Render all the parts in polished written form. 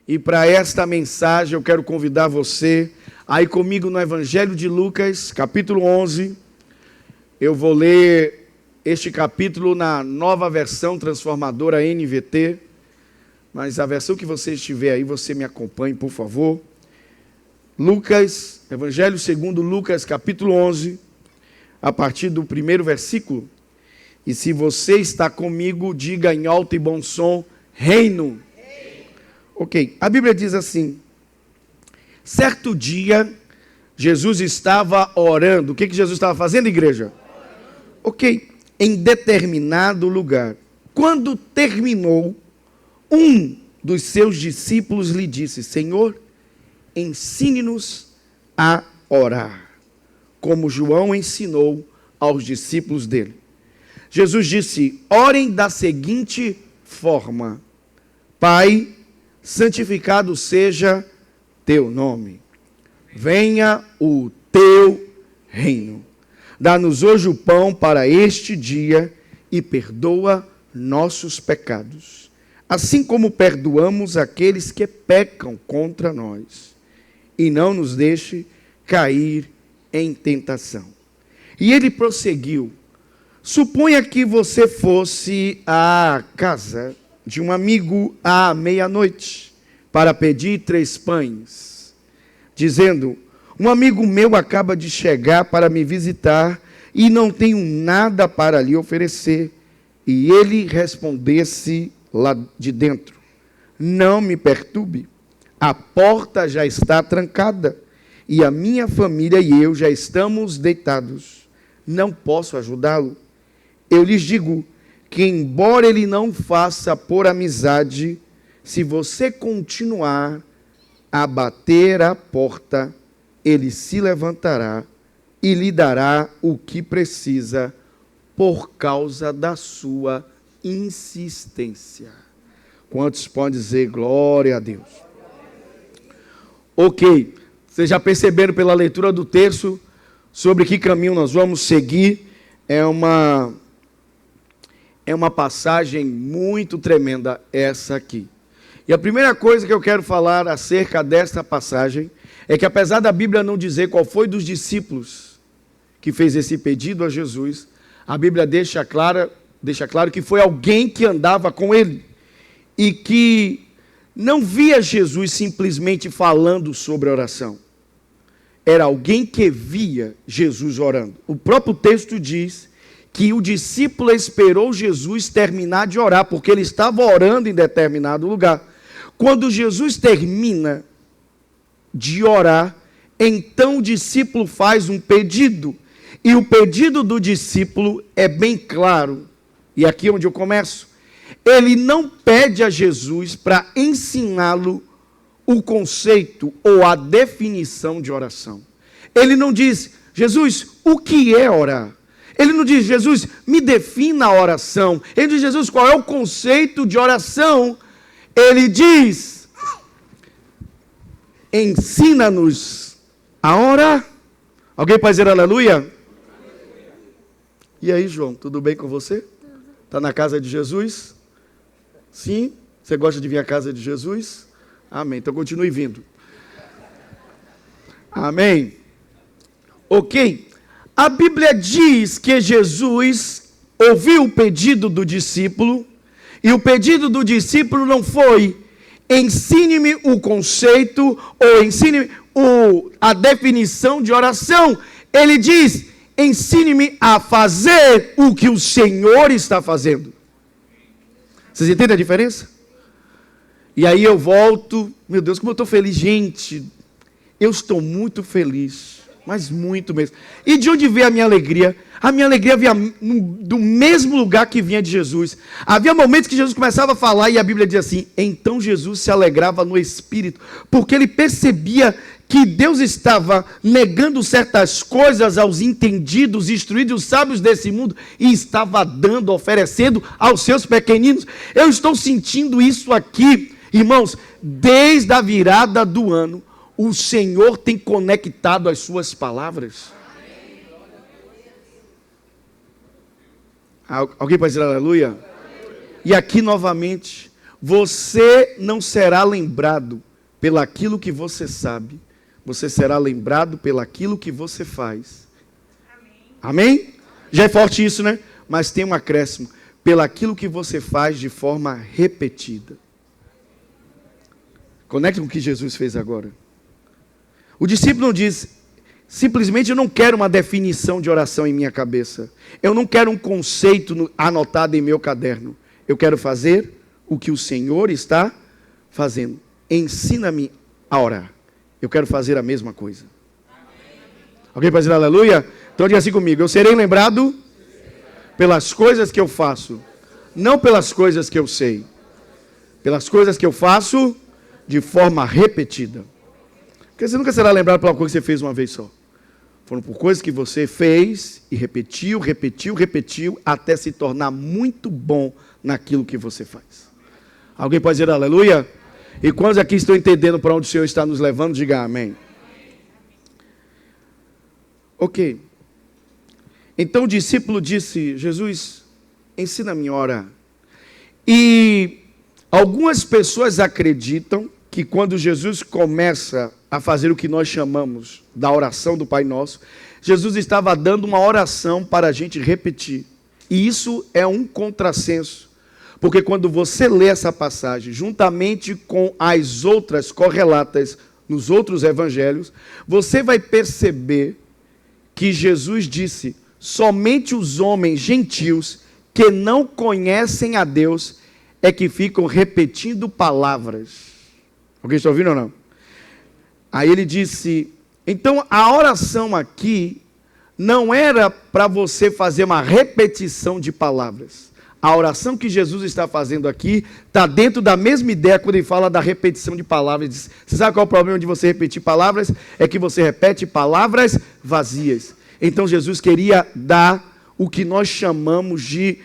E para esta mensagem eu quero convidar você a ir comigo no Evangelho de Lucas, capítulo 11. Eu vou ler este capítulo na nova versão transformadora NVT, mas a versão que você estiver aí, você me acompanhe, por favor. Lucas, Evangelho segundo Lucas, capítulo 11, a partir do primeiro versículo. E se você está comigo, diga em alto e bom som, reino. Ok, a Bíblia diz assim: certo dia, Jesus estava orando. O que Jesus estava fazendo, igreja? Ok, em determinado lugar. Quando terminou, um dos seus discípulos lhe disse: Senhor, ensine-nos a orar, como João ensinou aos discípulos dele. Jesus disse: orem da seguinte forma: Pai, santificado seja teu nome. Venha o teu reino. Dá-nos hoje o pão para este dia e perdoa nossos pecados, assim como perdoamos aqueles que pecam contra nós. E não nos deixe cair em tentação. E ele prosseguiu: suponha que você fosse à casa de um amigo à meia-noite para pedir 3 pães, dizendo: um amigo meu acaba de chegar para me visitar e não tenho nada para lhe oferecer. E ele respondesse lá de dentro: não me perturbe, a porta já está trancada e a minha família e eu já estamos deitados. Não posso ajudá-lo. Eu lhes digo que, embora ele não faça por amizade, se você continuar a bater a porta, ele se levantará e lhe dará o que precisa por causa da sua insistência. Quantos podem dizer glória a Deus? Ok, vocês já perceberam pela leitura do texto sobre que caminho nós vamos seguir. É uma passagem muito tremenda essa aqui. E a primeira coisa que eu quero falar acerca desta passagem é que, apesar da Bíblia não dizer qual foi dos discípulos que fez esse pedido a Jesus, a Bíblia deixa claro que foi alguém que andava com ele e que não via Jesus simplesmente falando sobre oração. Era alguém que via Jesus orando. O próprio texto diz que o discípulo esperou Jesus terminar de orar, porque ele estava orando em determinado lugar. Quando Jesus termina de orar, então o discípulo faz um pedido. E o pedido do discípulo é bem claro. E aqui é onde eu começo. Ele não pede a Jesus para ensiná-lo o conceito ou a definição de oração. Ele não diz: Jesus, o que é orar? Ele não diz: Jesus, me defina a oração. Ele diz: Jesus, qual é o conceito de oração? Ele diz: ensina-nos a orar. Alguém pode dizer aleluia? E aí, João, tudo bem com você? Está na casa de Jesus? Sim? Você gosta de vir à casa de Jesus? Amém. Então continue vindo. Amém. Ok. A Bíblia diz que Jesus ouviu o pedido do discípulo, e o pedido do discípulo não foi: ensine-me o conceito ou ensine-me a definição de oração. Ele diz: ensine-me a fazer o que o Senhor está fazendo. Vocês entendem a diferença? E aí eu volto, meu Deus, como eu estou feliz, gente, eu estou muito feliz, mas muito mesmo. E de onde veio a minha alegria? A minha alegria vinha do mesmo lugar que vinha de Jesus. Havia momentos que Jesus começava a falar e a Bíblia diz assim: então Jesus se alegrava no Espírito, porque ele percebia que Deus estava negando certas coisas aos entendidos, instruídos, sábios desse mundo, e estava dando, oferecendo aos seus pequeninos. Eu estou sentindo isso aqui, irmãos, desde a virada do ano. O Senhor tem conectado as suas palavras. Alguém pode dizer aleluia? E aqui novamente, Você não será lembrado pelaquilo que você sabe, você será lembrado pelaquilo que você faz. Amém? Já é forte isso, né? Mas tem um acréscimo. Pelaquilo que você faz de forma repetida. Conecta com o que Jesus fez agora. O discípulo não diz, simplesmente eu não quero uma definição de oração em minha cabeça. Eu não quero um conceito anotado em meu caderno. Eu quero fazer o que o Senhor está fazendo. Ensina-me a orar. Eu quero fazer a mesma coisa. Alguém pode dizer aleluia? Então diga assim comigo, eu serei lembrado pelas coisas que eu faço, não pelas coisas que eu sei. Pelas coisas que eu faço de forma repetida. Porque você nunca será lembrado pela coisa que você fez uma vez só. Foram por coisas que você fez e repetiu, até se tornar muito bom naquilo que você faz. Alguém pode dizer aleluia? E quantos aqui estão entendendo para onde o Senhor está nos levando? Diga amém. Ok. Então o discípulo disse, Jesus, ensina-me a orar. E algumas pessoas acreditam que quando Jesus começa a fazer o que nós chamamos da oração do Pai Nosso, Jesus estava dando uma oração para a gente repetir. E isso é um contrassenso. Porque quando você lê essa passagem, juntamente com as outras correlatas nos outros evangelhos, você vai perceber que Jesus disse, somente os homens gentios que não conhecem a Deus é que ficam repetindo palavras. Alguém está ouvindo ou não? Aí ele disse, então a oração aqui não era para você fazer uma repetição de palavras. A oração que Jesus está fazendo aqui está dentro da mesma ideia quando ele fala da repetição de palavras. Ele diz, você sabe qual é o problema de você repetir palavras? É que você repete palavras vazias. Então Jesus queria dar o que nós chamamos de...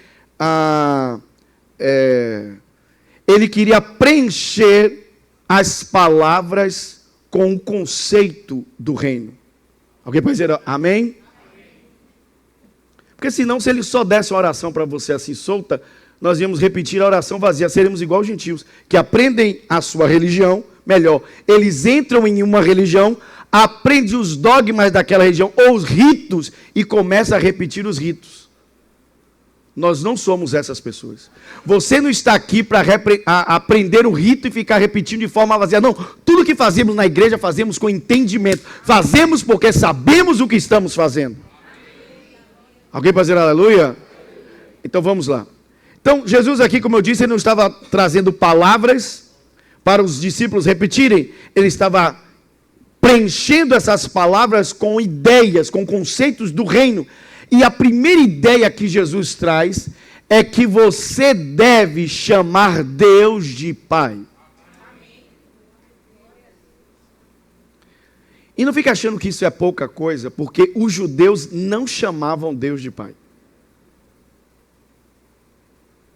ele queria preencher as palavras com o conceito do reino. Alguém pode dizer amém? Porque senão, se ele só desse uma oração para você assim solta, nós íamos repetir a oração vazia, seremos igual aos gentios, que aprendem a sua religião, melhor, eles entram em uma religião, aprendem os dogmas daquela religião, ou os ritos, e começam a repetir os ritos. Nós não somos essas pessoas. Você não está aqui para aprender o rito e ficar repetindo de forma vazia. Não, tudo que fazemos na igreja, fazemos com entendimento. Fazemos porque sabemos o que estamos fazendo. Alguém pode dizer aleluia? Então vamos lá. Então Jesus aqui, como eu disse, ele não estava trazendo palavras para os discípulos repetirem. Ele estava preenchendo essas palavras com ideias, com conceitos do reino. E a primeira ideia que Jesus traz é que você deve chamar Deus de Pai. E não fique achando que isso é pouca coisa, porque os judeus não chamavam Deus de Pai.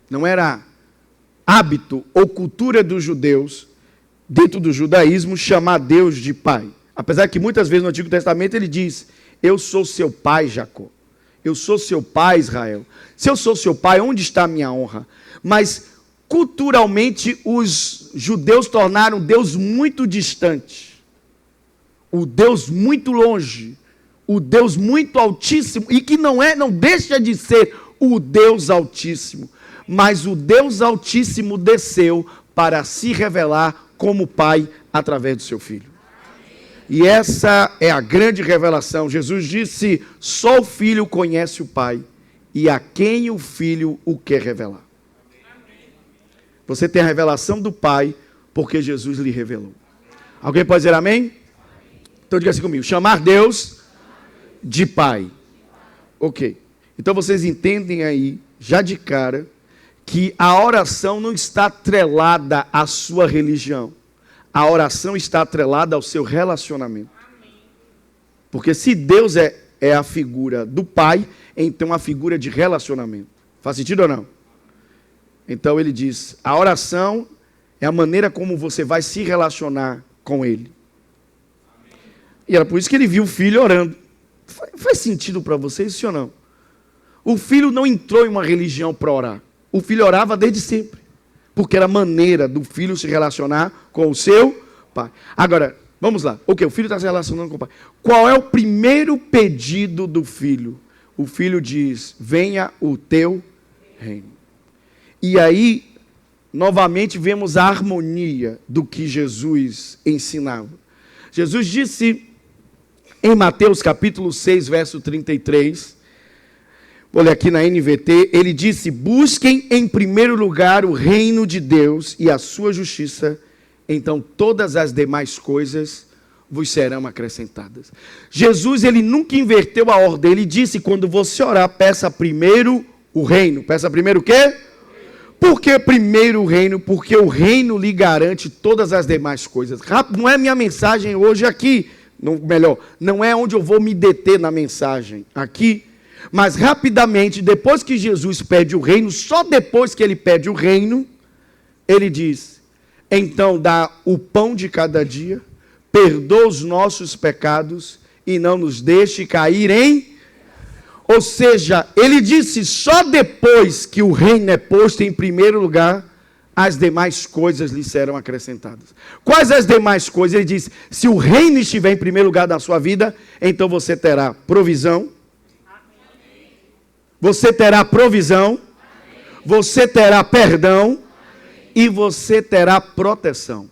Não era hábito ou cultura dos judeus, dentro do judaísmo, chamar Deus de Pai. Apesar que muitas vezes no Antigo Testamento ele diz, eu sou seu pai, Jacó. Eu sou seu pai, Israel. Se eu sou seu pai, onde está a minha honra? Mas, culturalmente, os judeus tornaram Deus muito distante. O Deus muito longe. O Deus muito altíssimo. E que não deixa de ser o Deus altíssimo. Mas o Deus altíssimo desceu para se revelar como Pai através do seu Filho. E essa é a grande revelação. Jesus disse, só o Filho conhece o Pai, e a quem o Filho o quer revelar. Você tem a revelação do Pai, porque Jesus lhe revelou. Alguém pode dizer amém? Então diga assim comigo, chamar Deus de Pai. Ok. Então vocês entendem aí, já de cara, que a oração não está atrelada à sua religião. A oração está atrelada ao seu relacionamento. Porque se Deus é a figura do Pai, então a figura de relacionamento. Faz sentido ou não? Então ele diz, a oração é a maneira como você vai se relacionar com Ele. E era por isso que ele viu o filho orando. Faz sentido para vocês, sim ou não? O filho não entrou em uma religião para orar. O filho orava desde sempre. porque era a maneira do filho se relacionar com o seu pai. Agora, vamos lá. Ok, o filho está se relacionando com o pai. Qual é o primeiro pedido do filho? O filho diz, venha o teu reino. E aí, novamente, vemos a harmonia do que Jesus ensinava. Jesus disse em Mateus capítulo 6, verso 33, vou ler aqui na NVT, ele disse, busquem em primeiro lugar o reino de Deus e a sua justiça, então todas as demais coisas vos serão acrescentadas. Jesus, ele nunca inverteu a ordem, ele disse, quando você orar, peça primeiro o reino. Peça primeiro o quê? Por que primeiro o reino? Porque o reino lhe garante todas as demais coisas. Não é minha mensagem hoje aqui, não é onde eu vou me deter na mensagem aqui, mas rapidamente, depois que Jesus pede o reino, só depois que ele pede o reino, ele diz, então dá o pão de cada dia, perdoa os nossos pecados e não nos deixe cair em... Ou seja, ele disse, só depois que o reino é posto em primeiro lugar, as demais coisas lhe serão acrescentadas. Quais as demais coisas? Ele diz, se o reino estiver em primeiro lugar na sua vida, então você terá provisão, você terá provisão, você terá perdão e você terá proteção.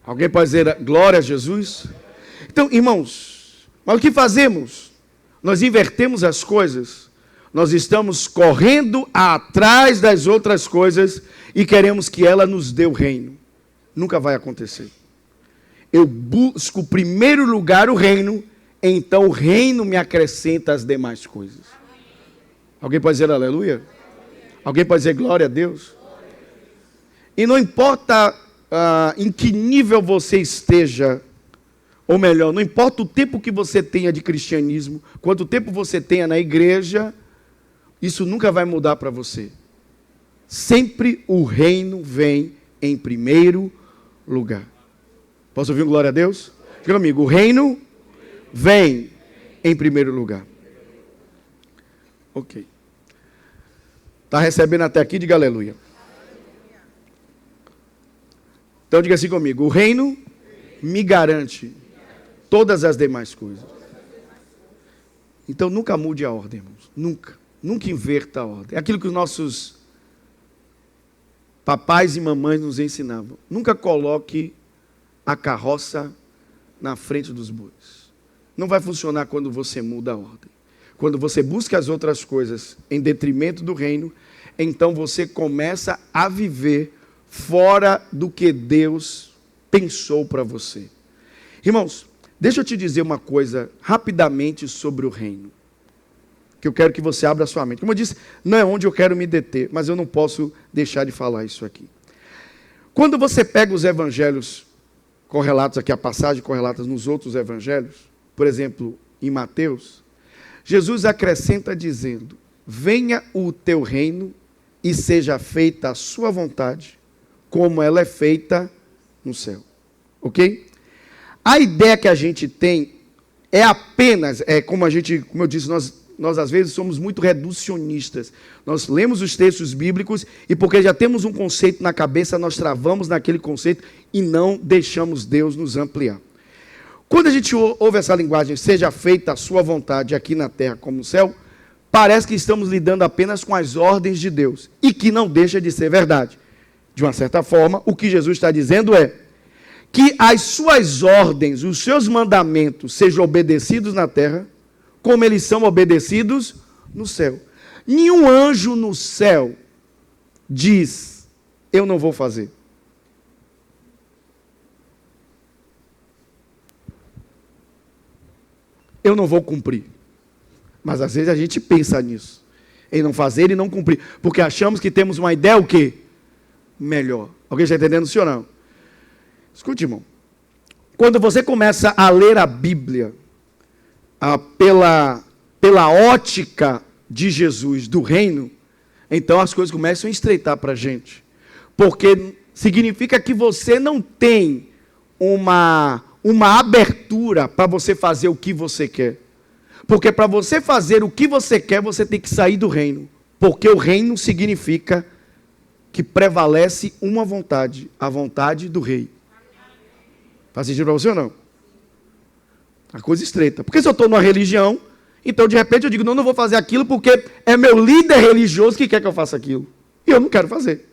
Alguém pode dizer glória a Jesus? Então, irmãos, mas o que fazemos? Nós invertemos as coisas, nós estamos correndo atrás das outras coisas e queremos que ela nos dê o reino. Nunca vai acontecer. Eu busco em primeiro lugar o reino, então o reino me acrescenta as demais coisas. Alguém pode dizer aleluia? Alguém pode dizer glória a Deus? E não importa em que nível você esteja, ou melhor, não importa o tempo que você tenha de cristianismo, quanto tempo você tenha na igreja, isso nunca vai mudar para você. Sempre o reino vem em primeiro lugar. Posso ouvir um glória a Deus? Diga comigo, o reino vem em primeiro lugar. Ok. Está recebendo até aqui? Diga aleluia. Então diga assim comigo, o reino me garante todas as demais coisas. Então nunca mude a ordem, irmãos. Nunca inverta a ordem. É aquilo que os nossos papais e mamães nos ensinavam. Nunca coloque a carroça na frente dos bois. Não vai funcionar quando você muda a ordem. Quando você busca as outras coisas em detrimento do reino, então você começa a viver fora do que Deus pensou para você. Irmãos, deixa eu te dizer uma coisa rapidamente sobre o reino, que eu quero que você abra a sua mente. Como eu disse, não é onde eu quero me deter, mas eu não posso deixar de falar isso aqui. Quando você pega os evangelhos correlatos aqui, a passagem correlatas nos outros evangelhos, por exemplo, em Mateus, Jesus acrescenta dizendo, venha o teu reino e seja feita a sua vontade, como ela é feita no céu. Ok? A ideia que a gente tem é apenas, como eu disse, nós às vezes somos muito reducionistas. Nós lemos os textos bíblicos e porque já temos um conceito na cabeça, nós travamos naquele conceito e não deixamos Deus nos ampliar. Quando a gente ouve essa linguagem, seja feita a sua vontade aqui na terra como no céu, parece que estamos lidando apenas com as ordens de Deus, e que não deixa de ser verdade. De uma certa forma, o que Jesus está dizendo é que as suas ordens, os seus mandamentos sejam obedecidos na terra, como eles são obedecidos no céu. Nenhum anjo no céu diz, eu não vou fazer. Eu não vou cumprir. Mas às vezes a gente pensa nisso, em não fazer e não cumprir, porque achamos que temos uma ideia o quê? Melhor. Alguém está entendendo sim ou não? Escute, irmão. Quando você começa a ler a Bíblia pela ótica de Jesus, do reino, então as coisas começam a estreitar para a gente. Porque significa que você não tem uma abertura para você fazer o que você quer. Porque para você fazer o que você quer, você tem que sair do reino. Porque o reino significa que prevalece uma vontade, a vontade do rei. Faz sentido para você ou não? A coisa estreita. Porque se eu estou numa religião, então de repente eu digo, não vou fazer aquilo porque é meu líder religioso que quer que eu faça aquilo. E eu não quero fazer.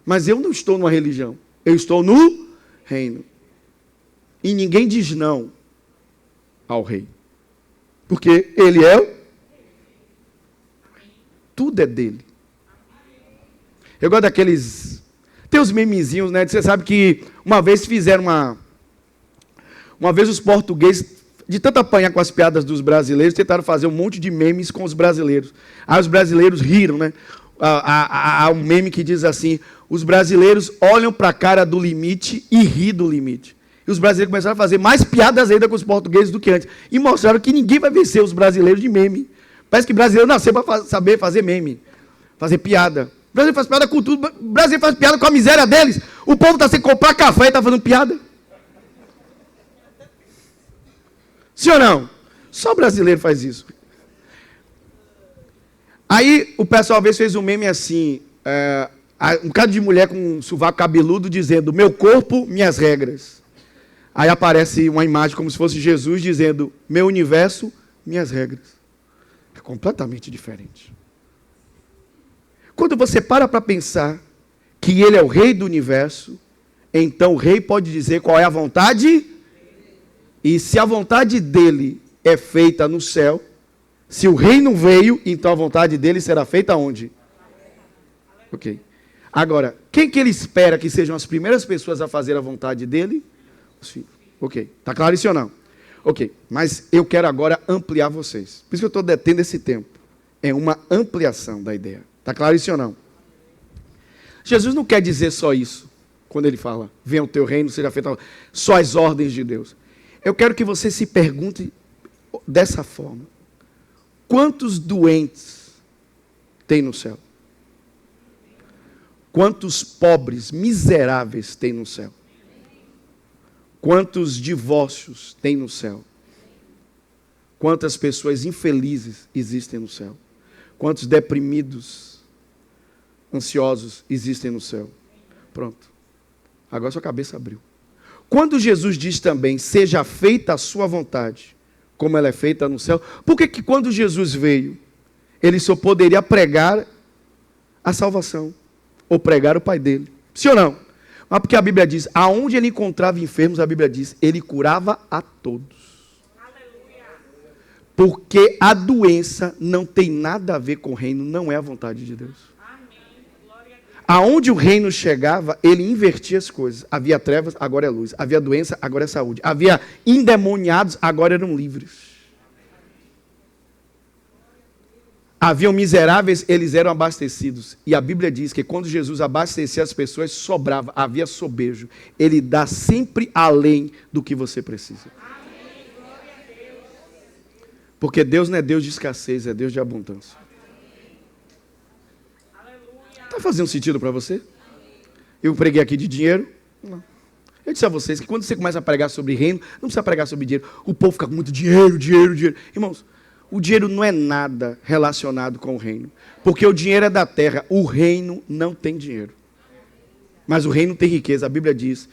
Mas eu não estou numa religião. Eu estou no reino. E ninguém diz não ao rei. Porque ele é o... Tudo é dele. Eu gosto daqueles... Tem os memezinhos, né? Você sabe que uma vez fizeram uma vez os portugueses, de tanto apanhar com as piadas dos brasileiros, tentaram fazer um monte de memes com os brasileiros. Aí os brasileiros riram, né? Há um meme que diz assim, os brasileiros olham para a cara do limite e ri do limite. E os brasileiros começaram a fazer mais piadas ainda com os portugueses do que antes. E mostraram que ninguém vai vencer os brasileiros de meme. Parece que brasileiro nasceu para saber fazer meme, fazer piada. O brasileiro faz piada com tudo, o brasileiro faz piada com a miséria deles. O povo está sem comprar café e está fazendo piada. Sim ou não? Só brasileiro faz isso. Aí o pessoal uma vez fez um meme assim, um bocado de mulher com um sovaco cabeludo dizendo, meu corpo, minhas regras. Aí aparece uma imagem como se fosse Jesus dizendo, meu universo, minhas regras. É completamente diferente. Quando você para pensar que ele é o rei do universo, então o rei pode dizer qual é a vontade. E se a vontade dele é feita no céu, se o rei não veio, então a vontade dele será feita onde? Ok. Agora, quem que ele espera que sejam as primeiras pessoas a fazer a vontade dele? Os filhos. Ok. Está claro isso ou não? Ok. Mas eu quero agora ampliar vocês. Por isso que eu estou detendo esse tempo. É uma ampliação da ideia. Está claro isso ou não? Jesus não quer dizer só isso. Quando ele fala, venha o teu reino, seja feita só as ordens de Deus. Eu quero que você se pergunte dessa forma. Quantos doentes tem no céu? Quantos pobres, miseráveis tem no céu? Quantos divórcios tem no céu? Quantas pessoas infelizes existem no céu? Quantos deprimidos, ansiosos existem no céu? Pronto. Agora sua cabeça abriu. Quando Jesus diz também, seja feita a sua vontade, como ela é feita no céu, por que quando Jesus veio, ele só poderia pregar a salvação, ou pregar o Pai dele? Sim ou não? Mas porque a Bíblia diz, aonde ele encontrava enfermos, a Bíblia diz, ele curava a todos. Porque a doença não tem nada a ver com o reino, não é a vontade de Deus. Aonde o reino chegava, ele invertia as coisas. Havia trevas, agora é luz. Havia doença, agora é saúde. Havia endemoniados, agora eram livres. Haviam miseráveis, eles eram abastecidos. E a Bíblia diz que quando Jesus abastecia as pessoas, sobrava, havia sobejo. Ele dá sempre além do que você precisa. Porque Deus não é Deus de escassez, é Deus de abundância. Está fazendo sentido para você? Eu preguei aqui de dinheiro? Não. Eu disse a vocês que quando você começa a pregar sobre reino, não precisa pregar sobre dinheiro. O povo fica com muito dinheiro, dinheiro, dinheiro. Irmãos, o dinheiro não é nada relacionado com o reino. Porque o dinheiro é da terra, o reino não tem dinheiro. Mas o reino tem riqueza. A Bíblia diz,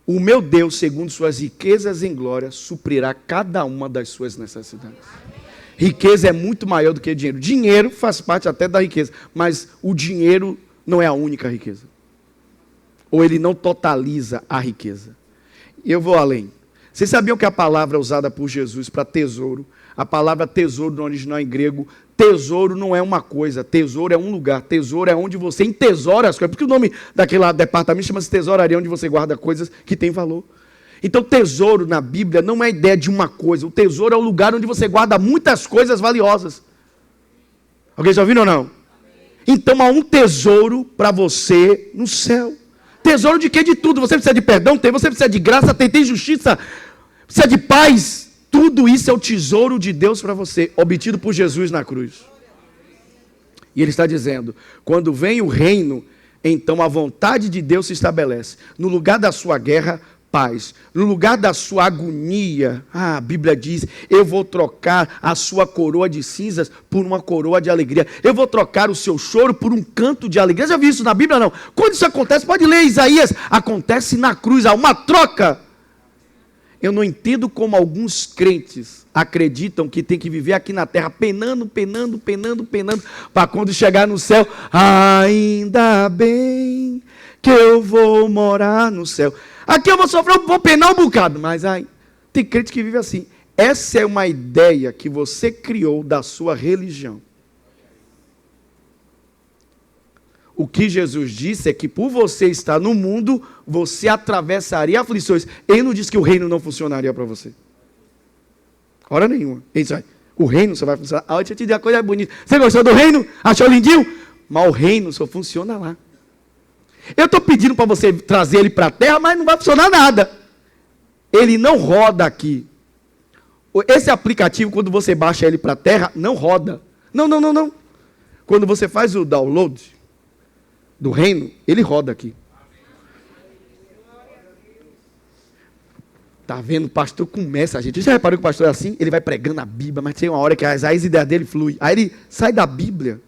o meu Deus, segundo suas riquezas em glória, suprirá cada uma das suas necessidades. Riqueza é muito maior do que dinheiro. Dinheiro faz parte até da riqueza, mas o dinheiro não é a única riqueza. Ou ele não totaliza a riqueza. E eu vou além. Vocês sabiam que a palavra usada por Jesus para tesouro, a palavra tesouro no original em grego, tesouro não é uma coisa, tesouro é um lugar, tesouro é onde você entesoura as coisas. Porque o nome daquele departamento chama-se tesouraria, onde você guarda coisas que têm valor. Então, tesouro na Bíblia não é a ideia de uma coisa. O tesouro é o lugar onde você guarda muitas coisas valiosas. Alguém já ouviu ou não? Então, há um tesouro para você no céu. Tesouro de quê? De tudo. Você precisa de perdão? Tem. Você precisa de graça? Tem justiça? Precisa de paz? Tudo isso é o tesouro de Deus para você, obtido por Jesus na cruz. E ele está dizendo, quando vem o reino, então a vontade de Deus se estabelece. No lugar da sua guerra, paz, no lugar da sua agonia, a Bíblia diz, eu vou trocar a sua coroa de cinzas por uma coroa de alegria. Eu vou trocar o seu choro por um canto de alegria. Já viu isso na Bíblia? Não. Quando isso acontece, pode ler Isaías, acontece na cruz, há uma troca. Eu não entendo como alguns crentes acreditam que tem que viver aqui na terra penando, para quando chegar no céu, ainda bem que eu vou morar no céu. Aqui eu vou sofrer, vou penar um bocado, mas tem crente que vive assim. Essa é uma ideia que você criou da sua religião. O que Jesus disse é que por você estar no mundo, você atravessaria aflições. Ele não disse que o reino não funcionaria para você. Hora nenhuma. Ele disse, o reino só vai funcionar. Deixa eu te dizer uma coisa bonita. Você gostou do reino? Achou lindinho? Mas o reino só funciona lá. Eu estou pedindo para você trazer ele para a terra, mas não vai funcionar nada. Ele não roda aqui. Esse aplicativo, quando você baixa ele para a terra, não roda. Não. Quando você faz o download do reino, ele roda aqui. Tá vendo? O pastor começa, gente. Já reparou que o pastor é assim? Ele vai pregando a Bíblia, mas tem uma hora que as ideias dele fluem. Aí ele sai da Bíblia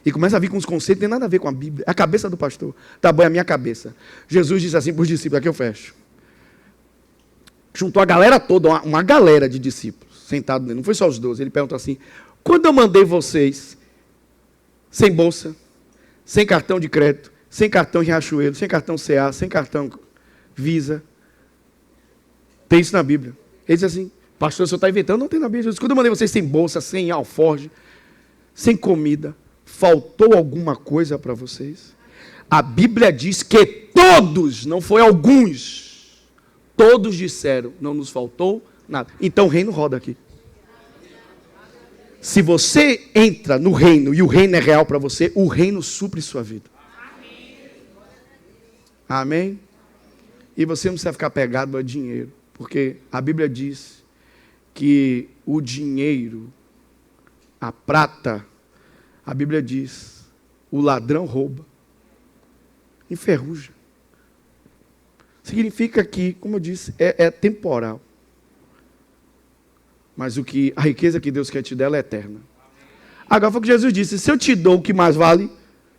e começa a vir com uns conceitos que não tem nada a ver com a Bíblia. A cabeça do pastor. Tá bom, é a minha cabeça. Jesus disse assim para os discípulos, aqui eu fecho. Juntou a galera toda, uma galera de discípulos, sentado nele. Não foi só os 12. Ele perguntou assim, quando eu mandei vocês sem bolsa, sem cartão de crédito, sem cartão de Riachuelo, sem cartão CA, sem cartão Visa. Tem isso na Bíblia. Ele diz assim, pastor, o senhor está inventando? Não tem na Bíblia. Jesus, quando eu mandei vocês sem bolsa, sem alforje, sem comida, faltou alguma coisa para vocês? A Bíblia diz que todos, não foi alguns, todos disseram, não nos faltou nada. Então o reino roda aqui. Se você entra no reino e o reino é real para você, o reino supre sua vida. Amém? E você não precisa ficar pegado a dinheiro, porque a Bíblia diz que o dinheiro, a prata, a Bíblia diz, o ladrão rouba, enferruja. Significa que, como eu disse, é temporal. Mas a riqueza que Deus quer te dar, ela é eterna. Agora foi o que Jesus disse, se eu te dou o que mais vale,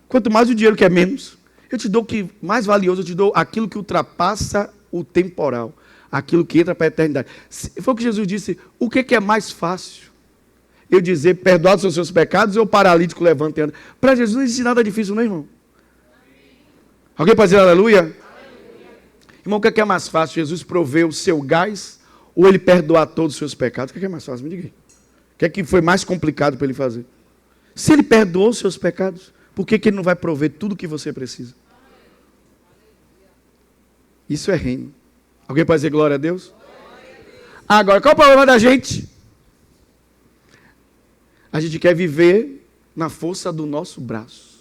quanto mais o dinheiro que é menos, eu te dou o que mais valioso, eu te dou aquilo que ultrapassa o temporal, aquilo que entra para a eternidade. Foi o que Jesus disse, o que é mais fácil? Eu dizer, perdoados são os seus pecados, ou o paralítico levanta e anda. Para Jesus não existe nada difícil, não, irmão? Alguém pode dizer aleluia? Aleluia. Irmão, o que é mais fácil? Jesus proveu o seu gás, ou ele perdoar todos os seus pecados? O que é mais fácil? Me diga aí. O que foi mais complicado para ele fazer? Se ele perdoou os seus pecados, por que ele não vai prover tudo o que você precisa? Isso é reino. Alguém pode dizer glória a Deus? Agora, qual é o problema da gente? A gente quer viver na força do nosso braço.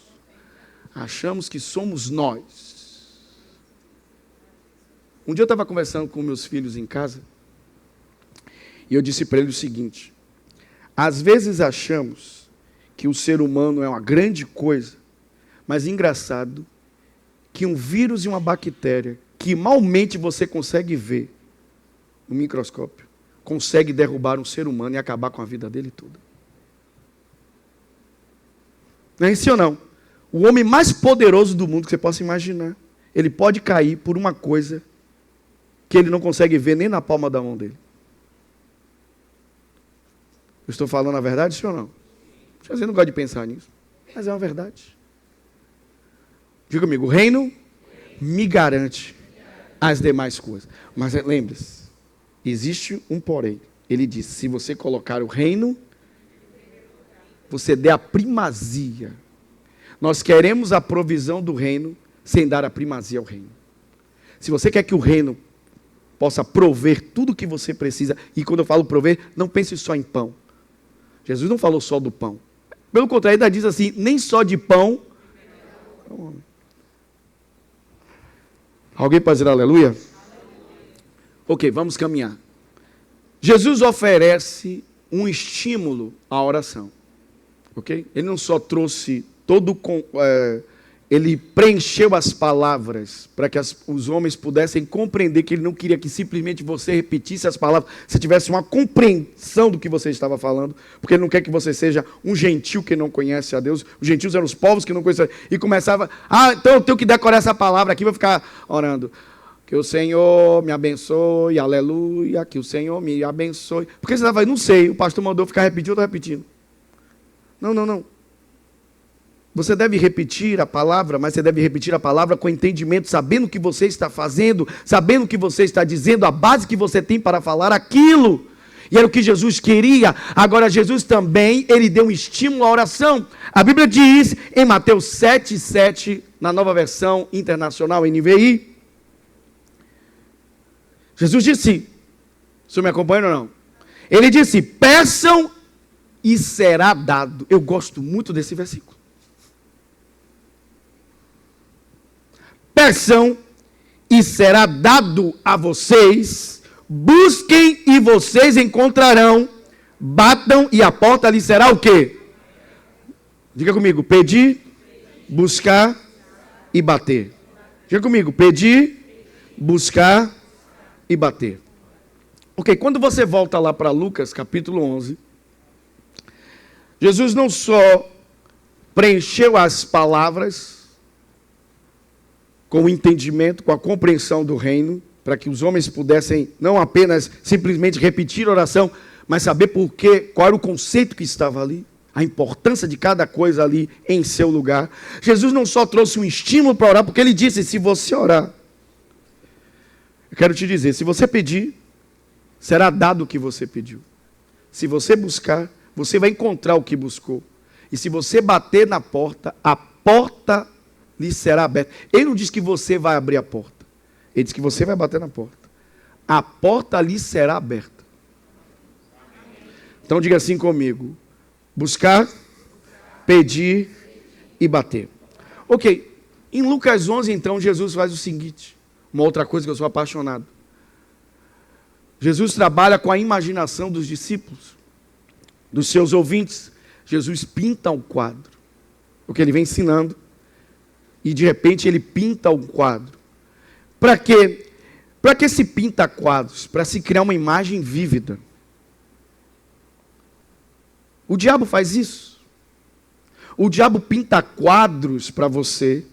Achamos que somos nós. Um dia eu estava conversando com meus filhos em casa, e eu disse para eles o seguinte, às vezes achamos que o ser humano é uma grande coisa, mas engraçado que um vírus e uma bactéria, que malmente você consegue ver no microscópio, consegue derrubar um ser humano e acabar com a vida dele toda. Não é isso ou não? O homem mais poderoso do mundo que você possa imaginar, ele pode cair por uma coisa que ele não consegue ver nem na palma da mão dele. Eu estou falando a verdade, sim ou não? Você não gosta de pensar nisso, mas é uma verdade. Diga comigo, o reino me garante as demais coisas. Mas lembre-se, existe um porém. Ele diz, se você colocar o reino, você dê a primazia. Nós queremos a provisão do reino sem dar a primazia ao reino. Se você quer que o reino possa prover tudo o que você precisa, e quando eu falo prover, não pense só em pão. Jesus não falou só do pão. Pelo contrário, ainda diz assim, nem só de pão. Alguém pode dizer aleluia? Ok, vamos caminhar. Jesus oferece um estímulo à oração. Ok? Ele não só trouxe todo ele preencheu as palavras para que os homens pudessem compreender que ele não queria que simplesmente você repetisse as palavras, se tivesse uma compreensão do que você estava falando, porque ele não quer que você seja um gentil que não conhece a Deus. Os gentios eram os povos que não conheciam, e começava, então eu tenho que decorar essa palavra aqui, vou ficar orando. Que o Senhor me abençoe, aleluia, que o Senhor me abençoe. Porque você estava aí, não sei, o pastor mandou ficar repetindo, eu estou repetindo. Não. Você deve repetir a palavra, mas você deve repetir a palavra com entendimento, sabendo o que você está fazendo, sabendo o que você está dizendo, a base que você tem para falar aquilo. E era o que Jesus queria. Agora, Jesus também, ele deu um estímulo à oração. A Bíblia diz, em Mateus 7:7, na nova versão internacional, NVI, Jesus disse, o senhor me acompanha ou não? Ele disse, peçam e será dado. Eu gosto muito desse versículo. Peçam e será dado a vocês, busquem e vocês encontrarão, batam e a porta lhe será o quê? Diga comigo, pedir, buscar e bater. Diga comigo, pedir, buscar e bater. Ok, quando você volta lá para Lucas capítulo 11, Jesus não só preencheu as palavras com o entendimento, com a compreensão do reino, para que os homens pudessem não apenas simplesmente repetir a oração, mas saber qual era o conceito que estava ali, a importância de cada coisa ali em seu lugar. Jesus não só trouxe um estímulo para orar, porque ele disse, se você orar, eu quero te dizer, se você pedir, será dado o que você pediu. Se você buscar, você vai encontrar o que buscou. E se você bater na porta, a porta lhe será aberta. Ele não diz que você vai abrir a porta. Ele diz que você vai bater na porta. A porta lhe será aberta. Então diga assim comigo. Buscar, pedir e bater. Ok. Em Lucas 11, então, Jesus faz o seguinte. Uma outra coisa que eu sou apaixonado. Jesus trabalha com a imaginação dos discípulos, dos seus ouvintes. Jesus pinta um quadro. O que ele vem ensinando. E de repente ele pinta um quadro. Para quê? Para que se pinta quadros? Para se criar uma imagem vívida. O diabo faz isso. O diabo pinta quadros para você.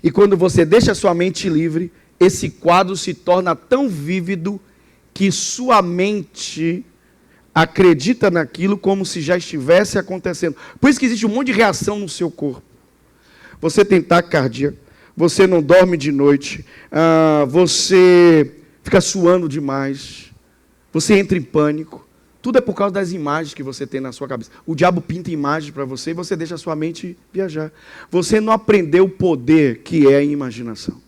E quando você deixa sua mente livre, esse quadro se torna tão vívido que sua mente acredita naquilo como se já estivesse acontecendo. Por isso que existe um monte de reação no seu corpo. Você tem taquicardia, você não dorme de noite, você fica suando demais, você entra em pânico. Tudo é por causa das imagens que você tem na sua cabeça. O diabo pinta imagens para você e você deixa a sua mente viajar. Você não aprendeu o poder que é a imaginação.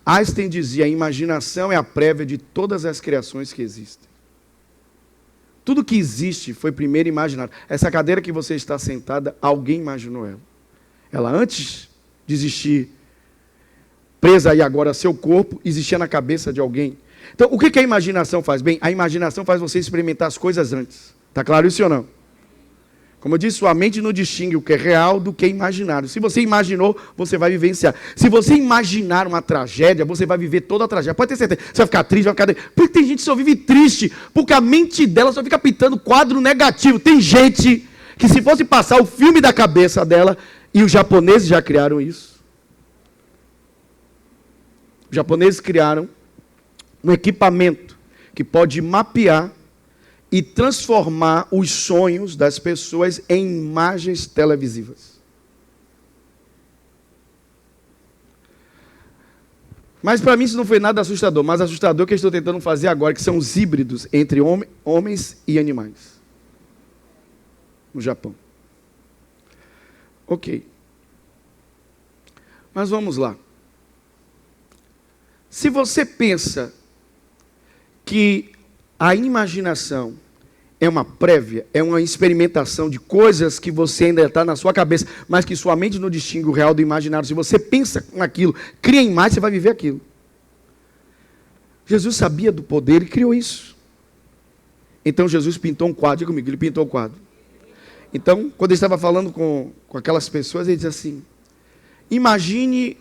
Einstein dizia, a imaginação é a prévia de todas as criações que existem. Tudo que existe foi primeiro imaginado. Essa cadeira que você está sentada, alguém imaginou ela. Ela antes de existir, presa aí agora seu corpo, existia na cabeça de alguém. Então, o que a imaginação faz? Bem, a imaginação faz você experimentar as coisas antes. Está claro isso ou não? Como eu disse, sua mente não distingue o que é real do que é imaginário. Se você imaginou, você vai vivenciar. Se você imaginar uma tragédia, você vai viver toda a tragédia. Pode ter certeza. Você vai ficar triste, vai ficar... Porque tem gente que só vive triste, porque a mente dela só fica pintando quadro negativo. Tem gente que se fosse passar o filme da cabeça dela, e os japoneses já criaram isso. Os japoneses criaram um equipamento que pode mapear e transformar os sonhos das pessoas em imagens televisivas. Mas para mim isso não foi nada assustador. Mais assustador que eu estou tentando fazer agora, que são os híbridos entre homens e animais. No Japão. Ok. Mas vamos lá. Se você pensa que a imaginação é uma prévia, é uma experimentação de coisas que você ainda está na sua cabeça, mas que sua mente não distingue o real do imaginário. Se você pensa naquilo, cria em imagem, você vai viver aquilo. Jesus sabia do poder e criou isso. Então Jesus pintou um quadro, diga comigo, ele pintou um quadro. Então, quando ele estava falando com aquelas pessoas, ele diz assim: imagine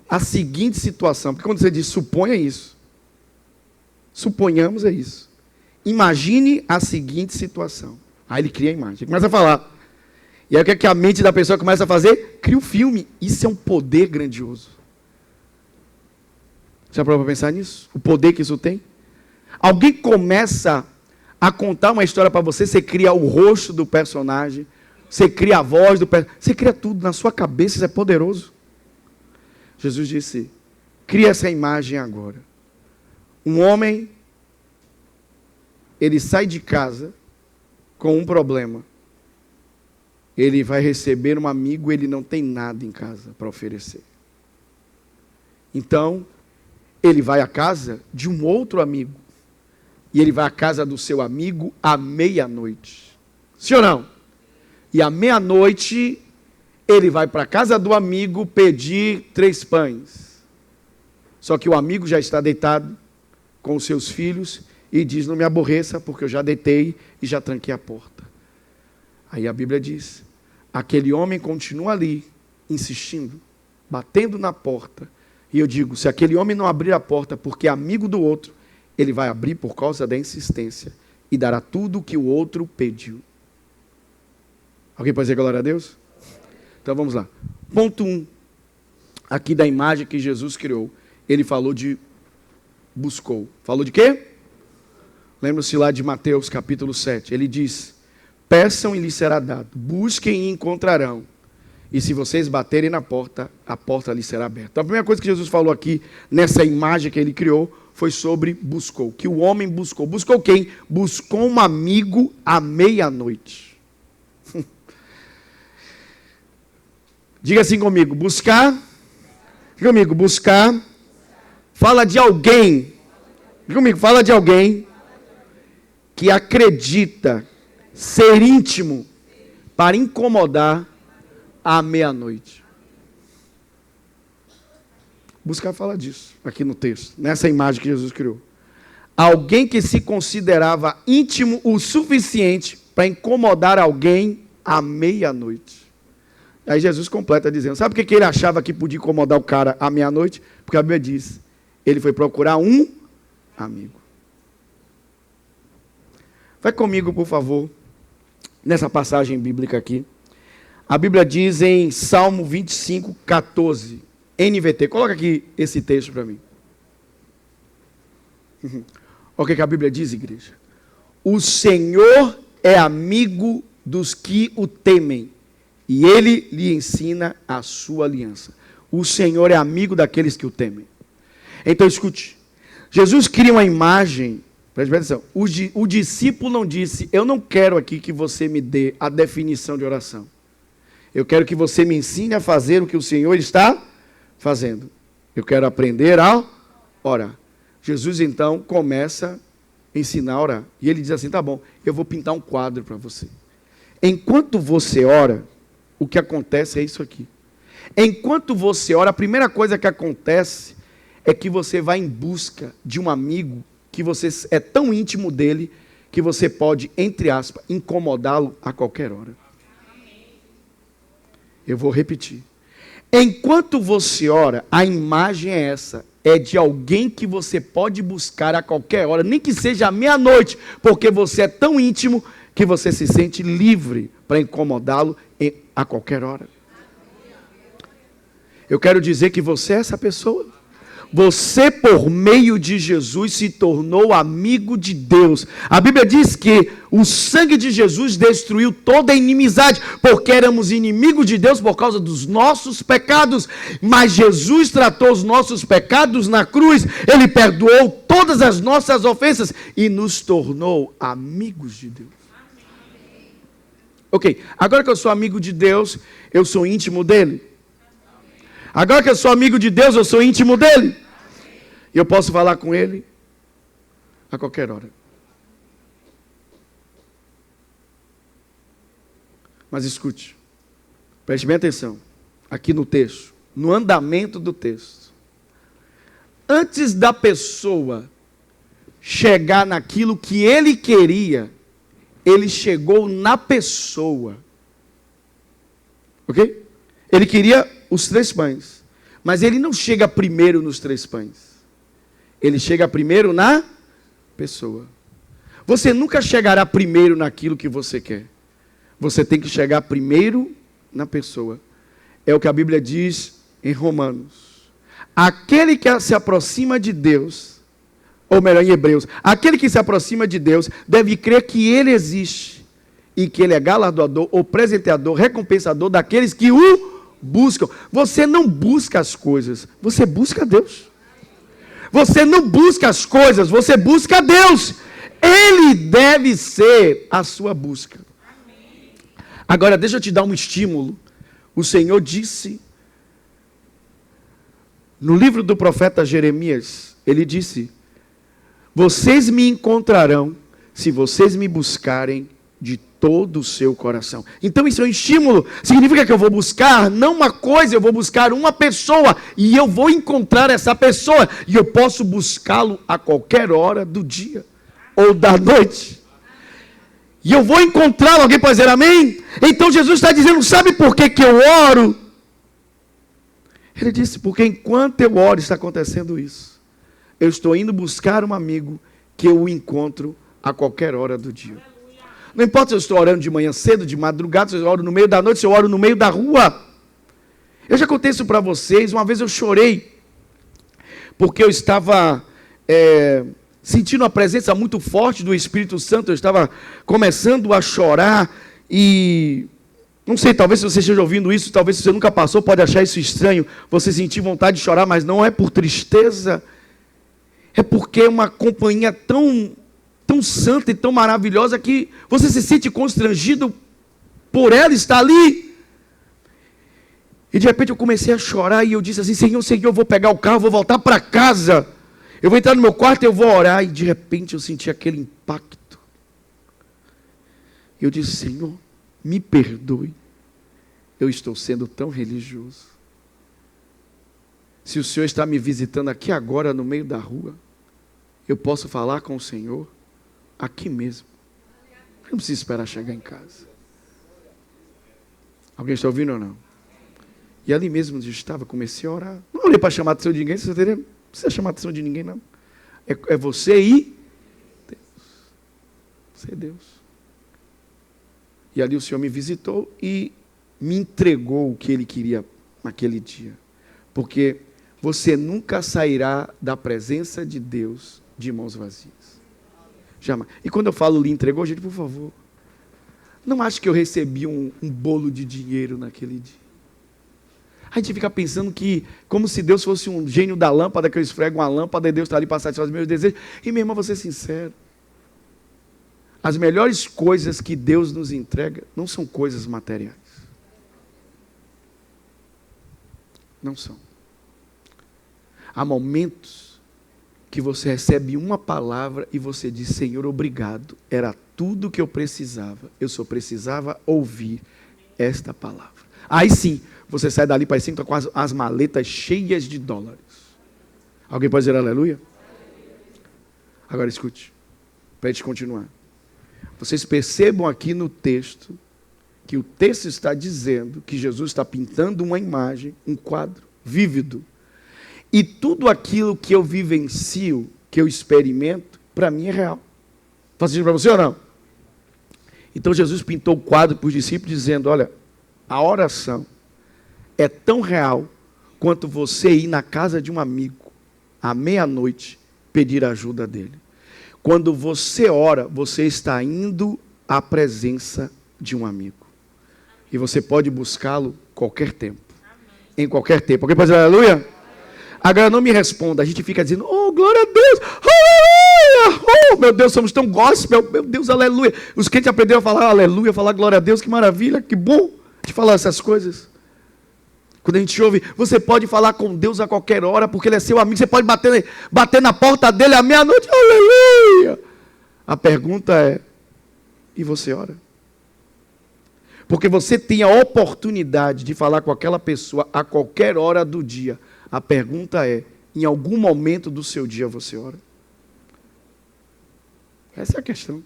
a seguinte situação, porque quando você diz suponha isso, suponhamos é isso. Imagine a seguinte situação. Aí ele cria a imagem, ele começa a falar. E aí o que é que a mente da pessoa começa a fazer? Cria um filme. Isso é um poder grandioso. Já parou para pensar nisso? O poder que isso tem? Alguém começa a contar uma história para você, você cria o rosto do personagem, você cria a voz do personagem, você cria tudo na sua cabeça, isso é poderoso. Jesus disse: cria essa imagem agora. Um homem, ele sai de casa com um problema. Ele vai receber um amigo, ele não tem nada em casa para oferecer. Então, ele vai à casa de um outro amigo. E ele vai à casa do seu amigo à meia-noite. Sim ou não? E à meia-noite, ele vai para a casa do amigo pedir 3 pães. Só que o amigo já está deitado com os seus filhos e diz: não me aborreça, porque eu já deitei e já tranquei a porta. Aí a Bíblia diz: aquele homem continua ali, insistindo, batendo na porta. E eu digo: se aquele homem não abrir a porta porque é amigo do outro, ele vai abrir por causa da insistência e dará tudo o que o outro pediu. Alguém pode dizer glória a Deus? Então vamos lá. Ponto 1. Aqui da imagem que Jesus criou. Ele falou de buscou. Falou de quê? Lembra-se lá de Mateus capítulo 7. Ele diz: peçam e lhes será dado. Busquem e encontrarão. E se vocês baterem na porta, a porta lhes será aberta. Então a primeira coisa que Jesus falou aqui, nessa imagem que ele criou, foi sobre buscou. Que o homem buscou. Buscou quem? Buscou um amigo à meia-noite. Diga assim comigo: buscar. Diga comigo: buscar. Fala de alguém. Diga comigo: fala de alguém que acredita ser íntimo para incomodar à meia-noite. Buscar fala disso aqui no texto, nessa imagem que Jesus criou. Alguém que se considerava íntimo o suficiente para incomodar alguém à meia-noite. Aí Jesus completa dizendo: sabe por que ele achava que podia incomodar o cara à meia-noite? Porque a Bíblia diz: ele foi procurar um amigo. Vai comigo, por favor, nessa passagem bíblica aqui. A Bíblia diz em Salmo 25, 14, NVT. Coloca aqui esse texto para mim. Olha o que a Bíblia diz, igreja. O Senhor é amigo dos que o temem, e Ele lhe ensina a sua aliança. O Senhor é amigo daqueles que o temem. Então, escute. Jesus cria uma imagem, preste atenção. O discípulo não disse: eu não quero aqui que você me dê a definição de oração. Eu quero que você me ensine a fazer o que o Senhor está fazendo. Eu quero aprender a orar. Jesus, então, começa a ensinar a orar. E ele diz assim: tá bom, eu vou pintar um quadro para você. Enquanto você ora, o que acontece é isso aqui. Enquanto você ora, a primeira coisa que acontece é que você vai em busca de um amigo que você é tão íntimo dele que você pode, entre aspas, incomodá-lo a qualquer hora. Eu vou repetir. Enquanto você ora, a imagem é essa. É de alguém que você pode buscar a qualquer hora, nem que seja à meia-noite, porque você é tão íntimo que você se sente livre para incomodá-lo a qualquer hora. Eu quero dizer que você é essa pessoa. Você, por meio de Jesus, se tornou amigo de Deus. A Bíblia diz que o sangue de Jesus destruiu toda a inimizade, porque éramos inimigos de Deus por causa dos nossos pecados. Mas Jesus tratou os nossos pecados na cruz, Ele perdoou todas as nossas ofensas e nos tornou amigos de Deus. Ok, agora que eu sou amigo de Deus, eu sou íntimo dEle. Agora que eu sou amigo de Deus, eu sou íntimo dEle. E eu posso falar com Ele a qualquer hora. Mas escute, preste bem atenção, aqui no texto, no andamento do texto. Antes da pessoa chegar naquilo que ele queria, ele chegou na pessoa. Ok? Ele queria os 3 pães. Mas ele não chega primeiro nos 3 pães. Ele chega primeiro na pessoa. Você nunca chegará primeiro naquilo que você quer. Você tem que chegar primeiro na pessoa. É o que a Bíblia diz em Romanos. Aquele que se aproxima de Deus, ou melhor, em Hebreus, aquele que se aproxima de Deus deve crer que Ele existe e que Ele é galardoador ou presenteador, recompensador daqueles que o buscam. Você não busca as coisas, você busca Deus. Você não busca as coisas, você busca Deus. Ele deve ser a sua busca. Agora, deixa eu te dar um estímulo. O Senhor disse, no livro do profeta Jeremias, ele disse: vocês me encontrarão se vocês me buscarem de todo o seu coração. Então isso é um estímulo. Significa que eu vou buscar não uma coisa, eu vou buscar uma pessoa. E eu vou encontrar essa pessoa. E eu posso buscá-lo a qualquer hora do dia ou da noite. E eu vou encontrá-lo. Alguém pode dizer amém? Então Jesus está dizendo, sabe por que eu oro? Ele disse, porque enquanto eu oro está acontecendo isso. Eu estou indo buscar um amigo que eu encontro a qualquer hora do dia. Não importa se eu estou orando de manhã cedo, de madrugada, se eu oro no meio da noite, se eu oro no meio da rua. Eu já contei isso para vocês. Uma vez eu chorei, porque eu estava sentindo uma presença muito forte do Espírito Santo. Eu estava começando a chorar e... não sei, talvez se você esteja ouvindo isso, talvez se você nunca passou, pode achar isso estranho. Você sentir vontade de chorar, mas não é por tristeza. É porque é uma companhia tão santa e tão maravilhosa que você se sente constrangido por ela estar ali. E de repente eu comecei a chorar e eu disse assim, Senhor, eu vou pegar o carro, vou voltar para casa. Eu vou entrar no meu quarto e eu vou orar. E de repente eu senti aquele impacto. E eu disse, Senhor, me perdoe. Eu estou sendo tão religioso. Se o Senhor está me visitando aqui agora no meio da rua, eu posso falar com o Senhor aqui mesmo. Eu não preciso esperar chegar em casa. Alguém está ouvindo ou não? E ali mesmo onde eu estava, comecei a orar. Não olhei para chamar a atenção de ninguém, você não precisa chamar a atenção de ninguém, não. É você e Deus. Você é Deus. E ali o Senhor me visitou e me entregou o que Ele queria naquele dia. Porque você nunca sairá da presença de Deus de mãos vazias. Jamais. E quando eu falo lhe entregou, gente, por favor, não ache que eu recebi um bolo de dinheiro naquele dia. A gente fica pensando que, como se Deus fosse um gênio da lâmpada, que eu esfrego uma lâmpada e Deus está ali para satisfazer os meus desejos. E meu irmão, vou ser sincero. As melhores coisas que Deus nos entrega não são coisas materiais. Não são. Há momentos que você recebe uma palavra e você diz, Senhor, obrigado. Era tudo que eu precisava. Eu só precisava ouvir esta palavra. Aí sim, você sai dali parecendo com as maletas cheias de dólares. Alguém pode dizer aleluia? Agora escute, para a gente continuar. Vocês percebam aqui no texto, que o texto está dizendo que Jesus está pintando uma imagem, um quadro vívido. E tudo aquilo que eu vivencio, que eu experimento, para mim é real. Faz sentido para você ou não? Então Jesus pintou o quadro para os discípulos dizendo, olha, a oração é tão real quanto você ir na casa de um amigo, à meia-noite, pedir a ajuda dele. Quando você ora, você está indo à presença de um amigo. E você pode buscá-lo qualquer tempo. Em qualquer tempo. Alguém pode dizer aleluia? Agora não me responda. A gente fica dizendo, oh, glória a Deus. Aleluia. Oh, meu Deus, somos tão gospel. Meu Deus, aleluia. Os crentes aprenderam a falar aleluia, a falar glória a Deus. Que maravilha, que bom de falar essas coisas. Quando a gente ouve, você pode falar com Deus a qualquer hora, porque Ele é seu amigo. Você pode bater na porta dele à meia-noite. Aleluia. A pergunta é, e você ora? Porque você tem a oportunidade de falar com aquela pessoa a qualquer hora do dia. A pergunta é, em algum momento do seu dia você ora? Essa é a questão.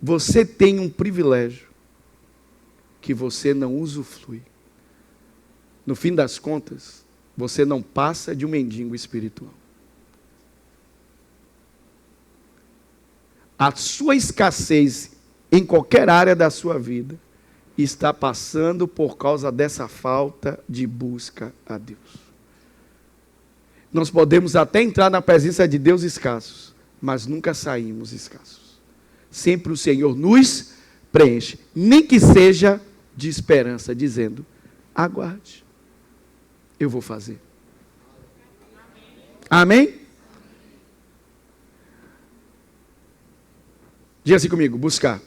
Você tem um privilégio que você não usufrui. No fim das contas, você não passa de um mendigo espiritual. A sua escassez em qualquer área da sua vida está passando por causa dessa falta de busca a Deus. Nós podemos até entrar na presença de Deus escassos, mas nunca saímos escassos. Sempre o Senhor nos preenche, nem que seja de esperança, dizendo: aguarde, eu vou fazer. Amém? Diga assim comigo: buscar.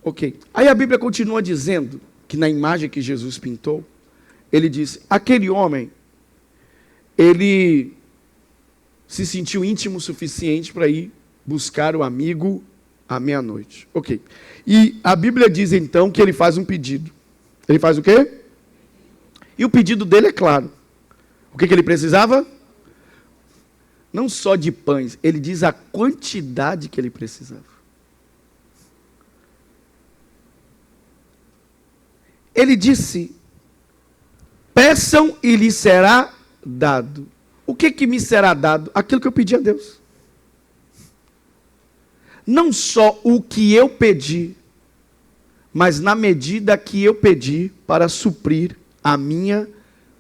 Ok. Aí a Bíblia continua dizendo que na imagem que Jesus pintou, ele diz: aquele homem, ele se sentiu íntimo o suficiente para ir buscar o amigo à meia-noite. Ok. E a Bíblia diz então que ele faz um pedido. Ele faz o quê? E o pedido dele é claro. O que ele precisava? Não só de pães, ele diz a quantidade que ele precisava. Ele disse: peçam e lhes será dado. O que me será dado? Aquilo que eu pedi a Deus. Não só o que eu pedi, mas na medida que eu pedi para suprir a minha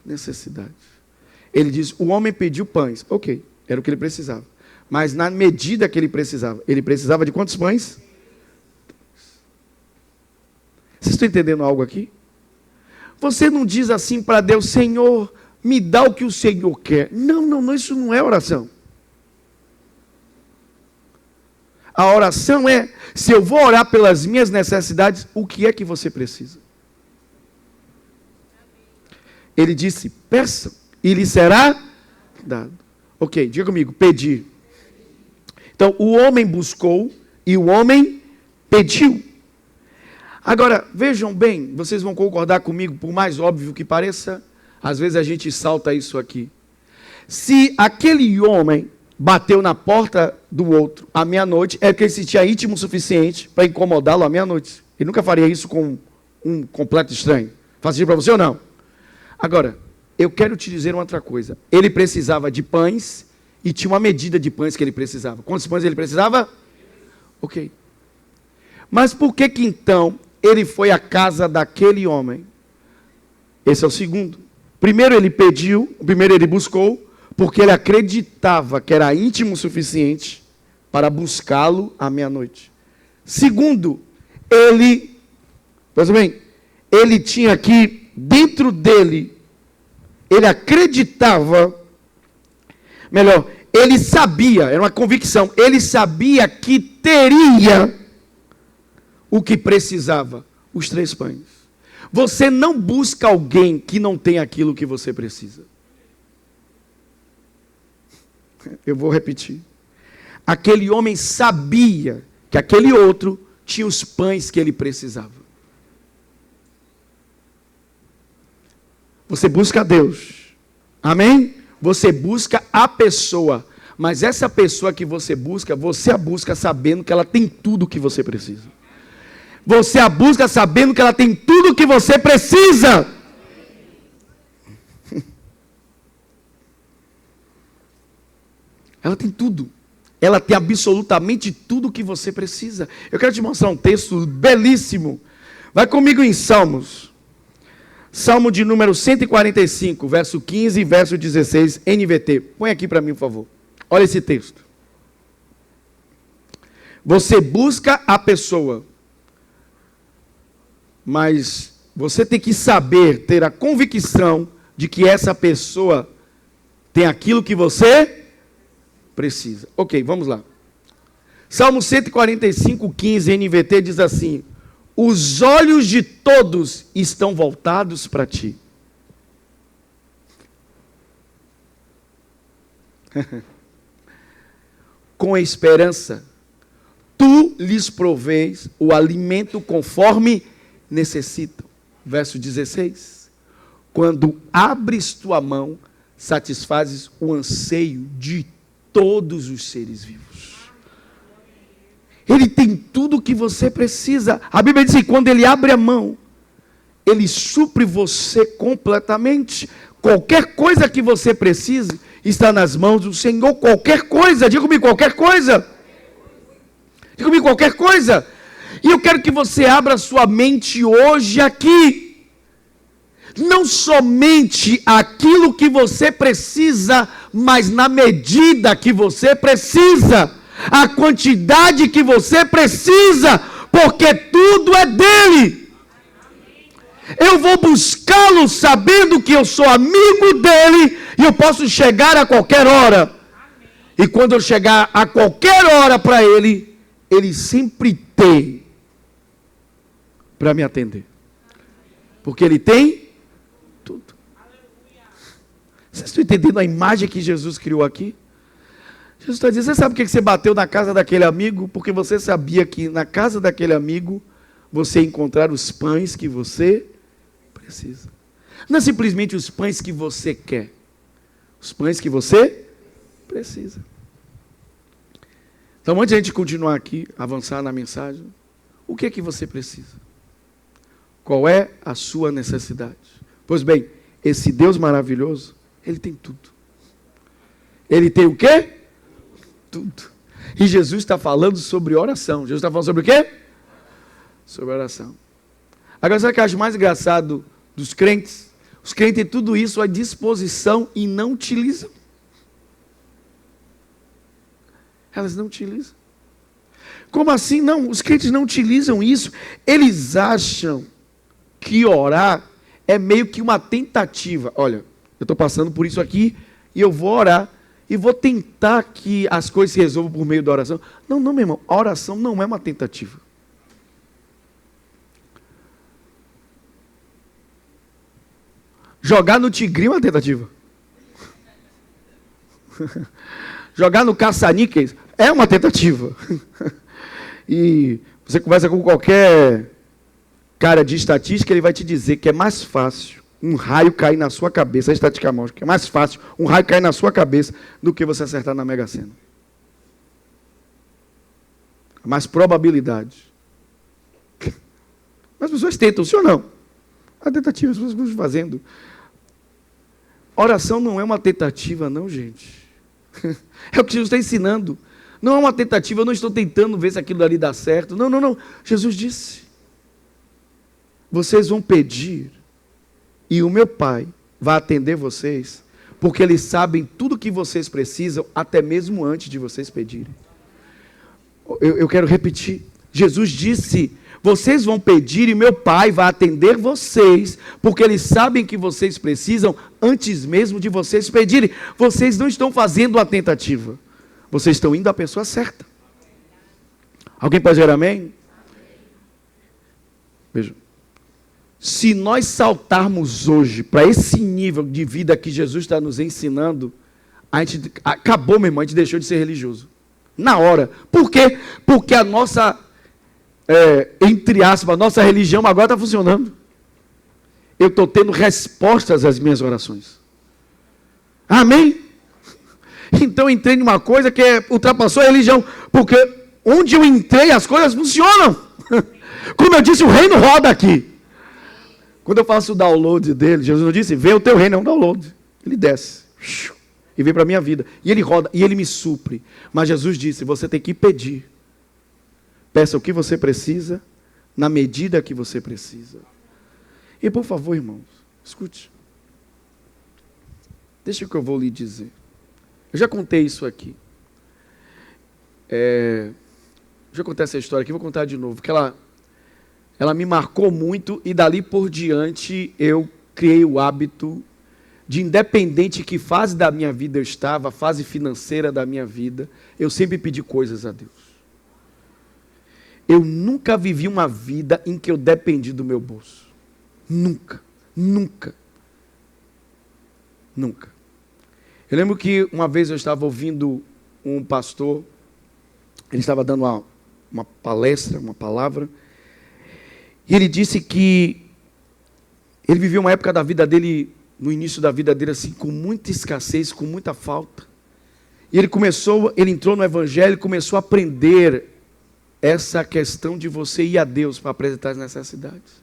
necessidade. Ele diz: o homem pediu pães. Ok, era o que ele precisava. Mas na medida que ele precisava de quantos pães? Vocês estão entendendo algo aqui? Você não diz assim para Deus: Senhor, me dá o que o Senhor quer. Não, isso não é oração. A oração é: se eu vou orar pelas minhas necessidades, o que é que você precisa? Ele disse: peçam e lhe será dado. Ok, diga comigo: pedir. Então, o homem buscou e o homem pediu. Agora, vejam bem, vocês vão concordar comigo, por mais óbvio que pareça, às vezes a gente salta isso aqui. Se aquele homem bateu na porta do outro à meia-noite, é porque ele se sentia íntimo o suficiente para incomodá-lo à meia-noite. Ele nunca faria isso com um completo estranho. Faz sentido para você ou não? Agora, eu quero te dizer uma outra coisa. Ele precisava de pães e tinha uma medida de pães que ele precisava. Quantos pães ele precisava? Ok. Mas por que então ele foi à casa daquele homem? Esse é o segundo. Primeiro ele pediu, primeiro ele buscou, porque ele acreditava que era íntimo o suficiente para buscá-lo à meia-noite. Segundo, ele tinha aqui dentro dele, ele acreditava, ele sabia, era uma convicção, ele sabia que teria o que precisava, os 3 pães. Você não busca alguém que não tem aquilo que você precisa. Eu vou repetir. Aquele homem sabia que aquele outro tinha os pães que ele precisava. Você busca a Deus. Amém? Você busca a pessoa. Mas essa pessoa que você a busca sabendo que ela tem tudo o que você precisa. Você a busca sabendo que ela tem tudo o que você precisa. Ela tem tudo. Ela tem absolutamente tudo o que você precisa. Eu quero te mostrar um texto belíssimo. Vai comigo em Salmos. Salmo de número 145, verso 15 e verso 16, NVT. Põe aqui para mim, por favor. Olha esse texto. Você busca a pessoa, mas você tem que saber, ter a convicção de que essa pessoa tem aquilo que você precisa. Ok, vamos lá. Salmo 145, 15, NVT diz assim: os olhos de todos estão voltados para ti. Com esperança, tu lhes provês o alimento conforme necessitam. Verso 16. Quando abres tua mão, satisfazes o anseio de todos os seres vivos. Ele tem tudo o que você precisa. A Bíblia diz que quando Ele abre a mão, Ele supre você completamente. Qualquer coisa que você precise está nas mãos do Senhor. Qualquer coisa, diga comigo, qualquer coisa. Diga comigo, qualquer coisa. E eu quero que você abra sua mente hoje aqui. Não somente aquilo que você precisa, mas na medida que você precisa. A quantidade que você precisa, porque tudo é dele. Eu vou buscá-lo sabendo que eu sou amigo dele e eu posso chegar a qualquer hora. E quando eu chegar a qualquer hora para ele, ele sempre tem para me atender. Porque ele tem tudo. Vocês estão entendendo a imagem que Jesus criou aqui? Jesus está dizendo, você sabe por que você bateu na casa daquele amigo? Porque você sabia que na casa daquele amigo você ia encontrar os pães que você precisa. Não é simplesmente os pães que você quer. Os pães que você precisa. Então, antes de a gente continuar aqui, avançar na mensagem, o que é que você precisa? Qual é a sua necessidade? Pois bem, esse Deus maravilhoso, Ele tem tudo. Ele tem o quê? Tudo. E Jesus está falando sobre oração. Jesus está falando sobre o quê? Sobre oração. Agora, sabe o que eu acho mais engraçado dos crentes? Os crentes têm tudo isso à disposição e não utilizam. Elas não utilizam. Como assim? Não, os crentes não utilizam isso. Eles acham que orar é meio que uma tentativa. Olha, eu estou passando por isso aqui e eu vou orar. E vou tentar que as coisas se resolvam por meio da oração. Não, meu irmão. A oração não é uma tentativa. Jogar no tigrinho é uma tentativa. Jogar no caça-níqueis é uma tentativa. E você conversa com qualquer cara de estatística, ele vai te dizer que é mais fácil um raio cair na sua cabeça, a estatística mostra que é mais fácil um raio cair na sua cabeça do que você acertar na Mega Sena. Mais probabilidade. Mas as pessoas tentam, sim ou não? A tentativa, as pessoas estão fazendo. Oração não é uma tentativa, não, gente. É o que Jesus está ensinando. Não é uma tentativa, eu não estou tentando ver se aquilo ali dá certo. Não, não, não. Jesus disse: vocês vão pedir e o meu Pai vai atender vocês, porque eles sabem tudo que vocês precisam, até mesmo antes de vocês pedirem. Eu quero repetir. Jesus disse: vocês vão pedir e meu Pai vai atender vocês, porque eles sabem que vocês precisam antes mesmo de vocês pedirem. Vocês não estão fazendo uma tentativa. Vocês estão indo à pessoa certa. Alguém pode dizer amém? Veja. Se nós saltarmos hoje para esse nível de vida que Jesus está nos ensinando, a gente acabou, meu irmão, a gente deixou de ser religioso. Na hora. Por quê? Porque a nossa, entre aspas, a nossa religião agora está funcionando. Eu estou tendo respostas às minhas orações. Amém? Então eu entrei numa coisa que ultrapassou a religião. Porque onde eu entrei as coisas funcionam. Como eu disse, o reino roda aqui. Quando eu faço o download dele, Jesus não disse, vê o teu reino, é um download. Ele desce e vem para a minha vida. E ele roda, e ele me supre. Mas Jesus disse, você tem que pedir. Peça o que você precisa, na medida que você precisa. E por favor, irmãos, escute. Deixa o que eu vou lhe dizer. Eu já contei isso aqui. Já contei essa história aqui, vou contar de novo. Porque ela me marcou muito e dali por diante eu criei o hábito de, independente que fase da minha vida eu estava, a fase financeira da minha vida, eu sempre pedi coisas a Deus. Eu nunca vivi uma vida em que eu dependi do meu bolso. Nunca, nunca, nunca. Eu lembro que uma vez eu estava ouvindo um pastor, ele estava dando uma palestra, uma palavra, e ele disse que ele viveu uma época da vida dele, no início da vida dele, assim, com muita escassez, com muita falta. E ele entrou no evangelho, começou a aprender essa questão de você ir a Deus para apresentar as necessidades.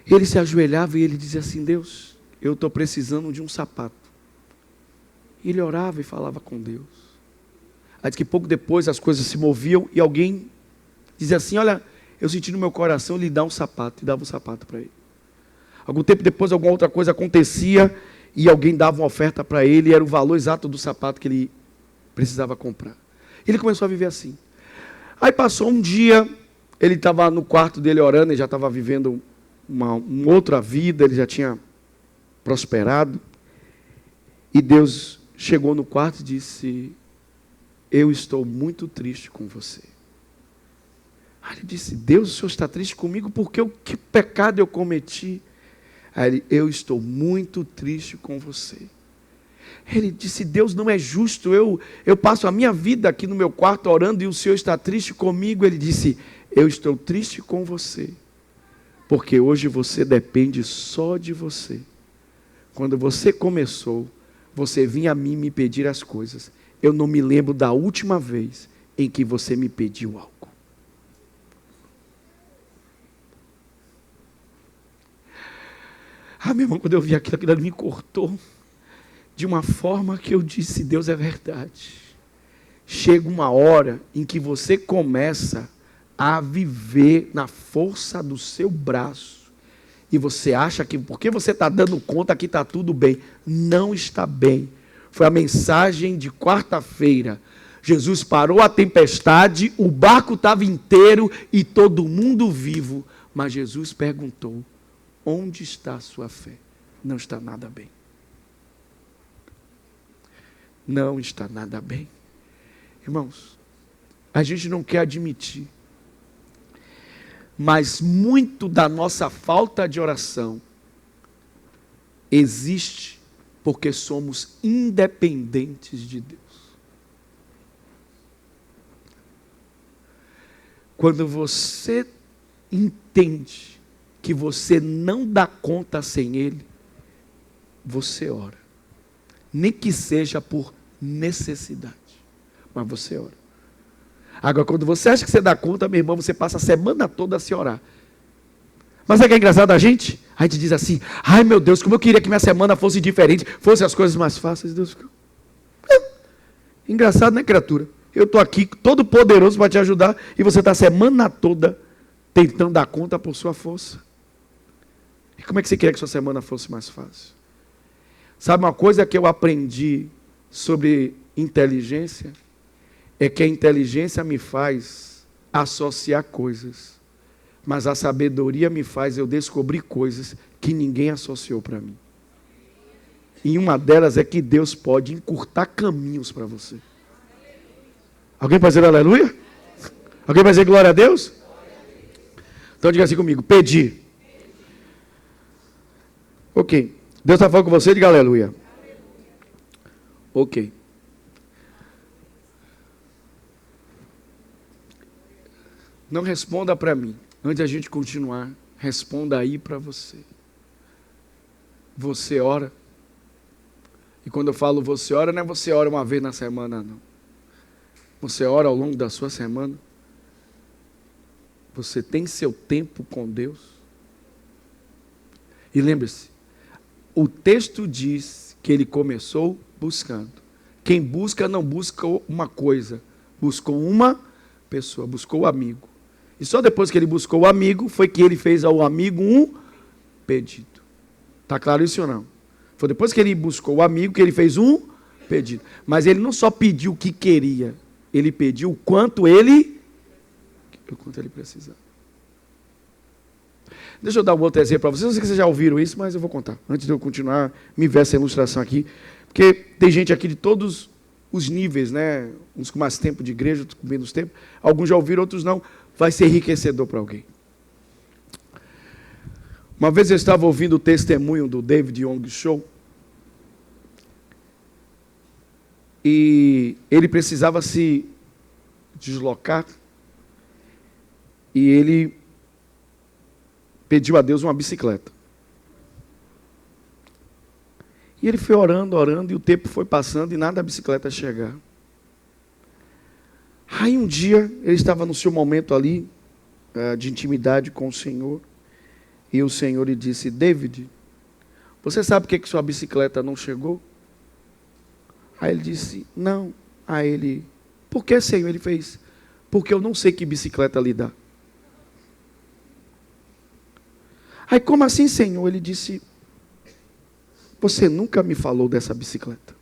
Ele se ajoelhava e ele dizia assim: Deus, eu estou precisando de um sapato. E ele orava e falava com Deus. Aí diz que pouco depois as coisas se moviam e alguém dizia assim: olha, eu senti no meu coração lhe dar um sapato, e dava um sapato para ele. Algum tempo depois alguma outra coisa acontecia e alguém dava uma oferta para ele e era o valor exato do sapato que ele precisava comprar. Ele começou a viver assim. Aí passou um dia, ele estava no quarto dele orando, ele já estava vivendo uma outra vida, ele já tinha prosperado. E Deus chegou no quarto e disse: eu estou muito triste com você. Aí ele disse: Deus, o Senhor está triste comigo porque que pecado eu cometi? Aí ele: eu estou muito triste com você. Ele disse: Deus não é justo, eu passo a minha vida aqui no meu quarto orando e o Senhor está triste comigo. Ele disse: eu estou triste com você, porque hoje você depende só de você. Quando você começou, você vinha a mim me pedir as coisas. Eu não me lembro da última vez em que você me pediu algo. Ah, meu irmão, quando eu vi aquilo me cortou de uma forma que eu disse: Deus, é verdade. Chega uma hora em que você começa a viver na força do seu braço e você acha que porque você está dando conta que está tudo bem. Não está bem. Foi a mensagem de quarta-feira. Jesus parou a tempestade, o barco estava inteiro e todo mundo vivo, mas Jesus perguntou: onde está a sua fé? Não está nada bem. Não está nada bem. Irmãos, a gente não quer admitir, mas muito da nossa falta de oração existe porque somos independentes de Deus. Quando você entende que você não dá conta sem Ele, você ora. Nem que seja por necessidade, mas você ora. Agora, quando você acha que você dá conta, meu irmão, você passa a semana toda a se orar. Mas sabe o que é engraçado da gente? A gente diz assim: ai meu Deus, como eu queria que minha semana fosse diferente, fossem as coisas mais fáceis. Deus fica... Engraçado, né, criatura? Eu estou aqui, todo poderoso para te ajudar, e você está a semana toda tentando dar conta por sua força. E como é que você queria que sua semana fosse mais fácil? Sabe uma coisa que eu aprendi sobre inteligência? É que a inteligência me faz associar coisas, mas a sabedoria me faz eu descobrir coisas que ninguém associou para mim. E uma delas é que Deus pode encurtar caminhos para você. Alguém pode dizer aleluia? Alguém vai dizer glória a Deus? Então diga assim comigo: pedir. Ok. Deus está falando com você, diga aleluia. Ok. Não responda para mim. Antes de a gente continuar, responda aí para você. Você ora? E quando eu falo você ora, não é você ora uma vez na semana, não. Você ora ao longo da sua semana? Você tem seu tempo com Deus? E lembre-se, o texto diz que ele começou buscando. Quem busca não busca uma coisa, buscou uma pessoa, buscou o amigo. E só depois que ele buscou o amigo, foi que ele fez ao amigo um pedido. Está claro isso ou não? Foi depois que ele buscou o amigo que ele fez um pedido. Mas ele não só pediu o que queria, ele pediu o quanto ele precisava. Deixa eu dar um outro exemplo para vocês. Não sei se vocês já ouviram isso, mas eu vou contar. Antes de eu continuar, me ver essa ilustração aqui. Porque tem gente aqui de todos os níveis, né? Uns com mais tempo de igreja, outros com menos tempo. Alguns já ouviram, outros não. Vai ser enriquecedor para alguém. Uma vez eu estava ouvindo o testemunho do David Young Show. E ele precisava se deslocar. E ele pediu a Deus uma bicicleta. E ele foi orando, orando, e o tempo foi passando e nada a bicicleta chegar. Aí um dia, ele estava no seu momento ali, de intimidade com o Senhor, e o Senhor lhe disse: David, você sabe por que sua bicicleta não chegou? Aí ele disse: não. Aí ele: por que, Senhor? Ele fez: porque eu não sei que bicicleta lhe dá. Aí, como assim, Senhor? Ele disse: você nunca me falou dessa bicicleta.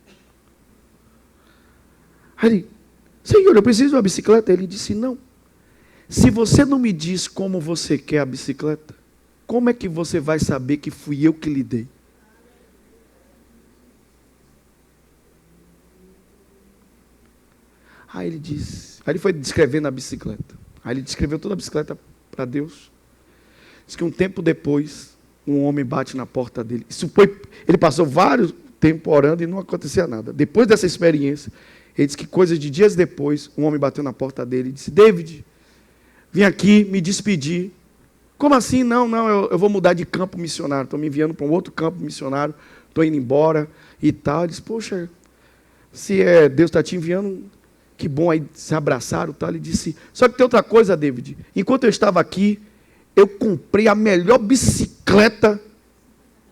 Aí ele: Senhor, eu preciso de uma bicicleta. Ele disse: não. Se você não me diz como você quer a bicicleta, como é que você vai saber que fui eu que lhe dei? Aí ele disse, aí ele foi descrevendo a bicicleta. Aí ele descreveu toda a bicicleta para Deus. Diz que um tempo depois, um homem bate na porta dele. Ele passou vários tempos orando e não acontecia nada. Depois dessa experiência, ele disse que coisas de dias depois, um homem bateu na porta dele e disse: David, vim aqui me despedir. Como assim? Não, eu vou mudar de campo missionário. Estou me enviando para um outro campo missionário. Estou indo embora e tal. Ele disse: poxa, se Deus está te enviando, que bom. Aí se abraçaram e tal. Ele disse: só que tem outra coisa, David. Enquanto eu estava aqui, eu comprei a melhor bicicleta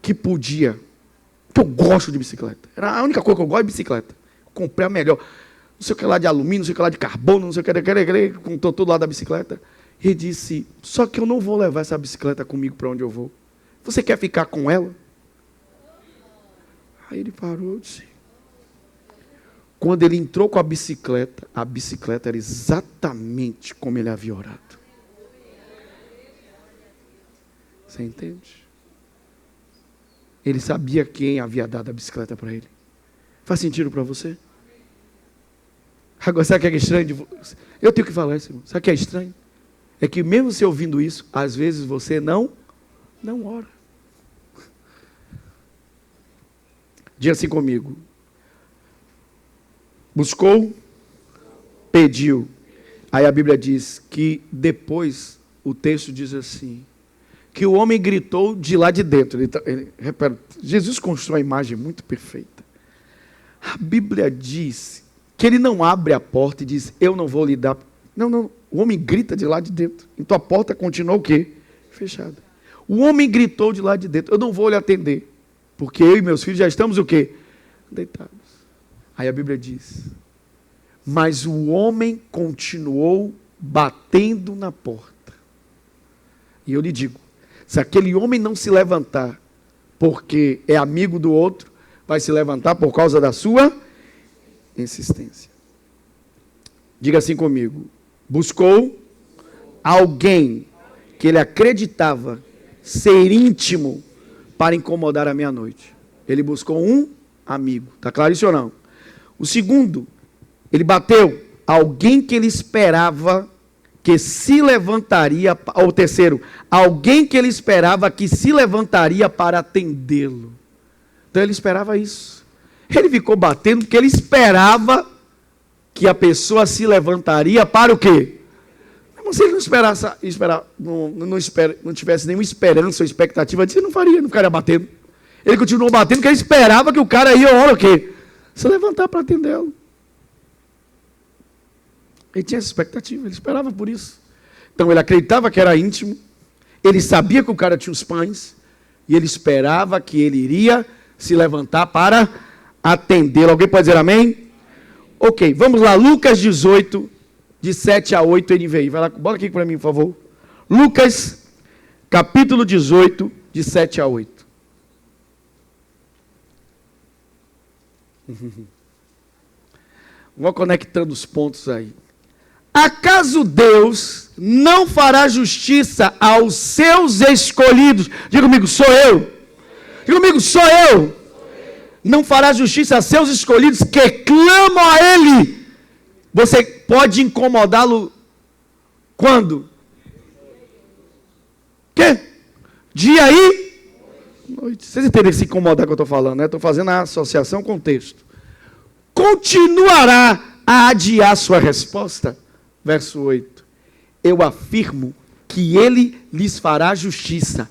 que podia. Porque eu gosto de bicicleta. Era a única coisa que eu gosto de bicicleta. Comprei a melhor. Não sei o que lá de alumínio, não sei o que lá de carbono, não sei o que, com todo lado da bicicleta. E ele disse: só que eu não vou levar essa bicicleta comigo para onde eu vou. Você quer ficar com ela? Aí ele parou e disse. Quando ele entrou com a bicicleta era exatamente como ele havia orado. Você entende? Ele sabia quem havia dado a bicicleta para ele. Faz sentido para você? Agora, sabe o que é estranho? Eu tenho que falar isso, irmão. Sabe o que é estranho? É que mesmo você ouvindo isso, às vezes você não ora. Diga assim comigo. Buscou, pediu. Aí a Bíblia diz que depois, o texto diz assim, que o homem gritou de lá de dentro. Repara, Jesus constrói uma imagem muito perfeita. A Bíblia diz que ele não abre a porta e diz: eu não vou lhe dar. Não. O homem grita de lá de dentro. Então a porta continua o quê? Fechada. O homem gritou de lá de dentro: eu não vou lhe atender. Porque eu e meus filhos já estamos o quê? Deitados. Aí a Bíblia diz: mas o homem continuou batendo na porta. E eu lhe digo, se aquele homem não se levantar porque é amigo do outro, vai se levantar por causa da sua insistência. Diga assim comigo. Buscou alguém que ele acreditava ser íntimo para incomodar a meia-noite. Ele buscou um amigo. Está claro isso ou não? O segundo, ele bateu alguém que ele esperava que se levantaria. Ou o terceiro, alguém que ele esperava que se levantaria para atendê-lo. Então ele esperava isso. Ele ficou batendo porque ele esperava que a pessoa se levantaria para o quê? Se ele não tivesse nenhuma esperança ou expectativa disso, ele não ficaria batendo. Ele continuou batendo porque ele esperava que o cara ia, o quê? Se levantar para atendê-lo. Ele tinha essa expectativa, ele esperava por isso. Então ele acreditava que era íntimo, ele sabia que o cara tinha os pães, e ele esperava que ele iria se levantar para atendê-lo. Alguém pode dizer amém? Ok, vamos lá, Lucas 18, de 7 a 8, NVI. Vai lá, bota aqui para mim, por favor. Lucas, capítulo 18, de 7 a 8. Vou conectando os pontos aí. Acaso Deus não fará justiça aos seus escolhidos? Diga comigo, sou eu. Diga comigo, sou eu. Não fará justiça a seus escolhidos que clamam a Ele. Você pode incomodá-lo quando? Quê? Dia e noite. Vocês entendem que se incomodar que eu estou falando, né? Estou fazendo a associação com o texto. Continuará a adiar sua resposta? Verso 8. Eu afirmo que Ele lhes fará justiça.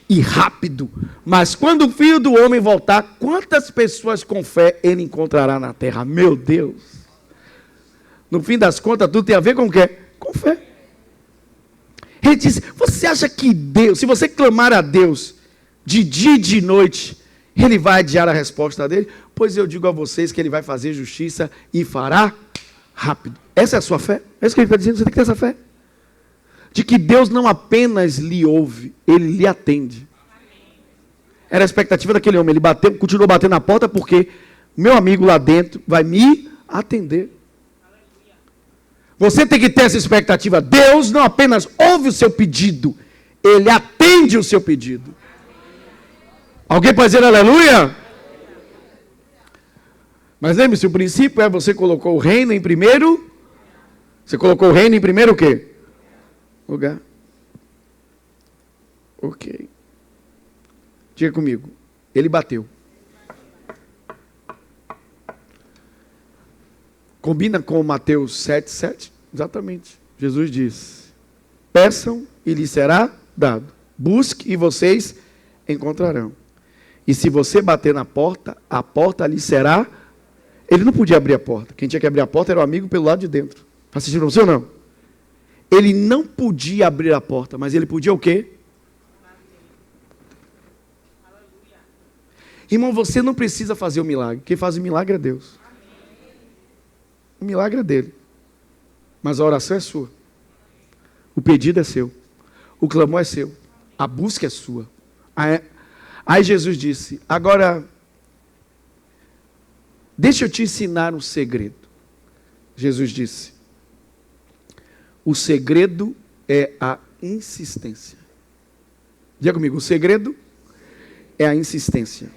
E rápido, mas quando o Filho do Homem voltar, quantas pessoas com fé ele encontrará na terra? Meu Deus! No fim das contas, tudo tem a ver com o quê? Com fé. Ele disse, você acha que Deus, se você clamar a Deus de dia e de noite, Ele vai adiar a resposta dele? Pois eu digo a vocês que Ele vai fazer justiça e fará rápido. Essa é a sua fé? É isso que Ele está dizendo, você tem que ter essa fé. De que Deus não apenas lhe ouve, Ele lhe atende. Era a expectativa daquele homem, ele bateu, continuou batendo na porta porque meu amigo lá dentro vai me atender. Você tem que ter essa expectativa. Deus não apenas ouve o seu pedido, Ele atende o seu pedido. Alguém pode dizer aleluia? Mas lembre-se, o princípio é você colocou o reino em primeiro. Você colocou o reino em primeiro o quê? Lugar. Ok. Diga comigo. Ele bateu. Combina com Mateus 7,7? Exatamente. Jesus diz: peçam e lhes será dado. Busque e vocês encontrarão. E se você bater na porta, a porta lhe será. Ele não podia abrir a porta. Quem tinha que abrir a porta era o amigo pelo lado de dentro. Faz sentido para você ou não? Ele não podia abrir a porta, mas ele podia o quê? Irmão, você não precisa fazer o milagre. Quem faz o milagre é Deus. O milagre é dele. Mas a oração é sua. O pedido é seu. O clamor é seu. A busca é sua. Aí Jesus disse, agora, deixa eu te ensinar um segredo. Jesus disse, o segredo é a insistência. Diga comigo, o segredo é a insistência.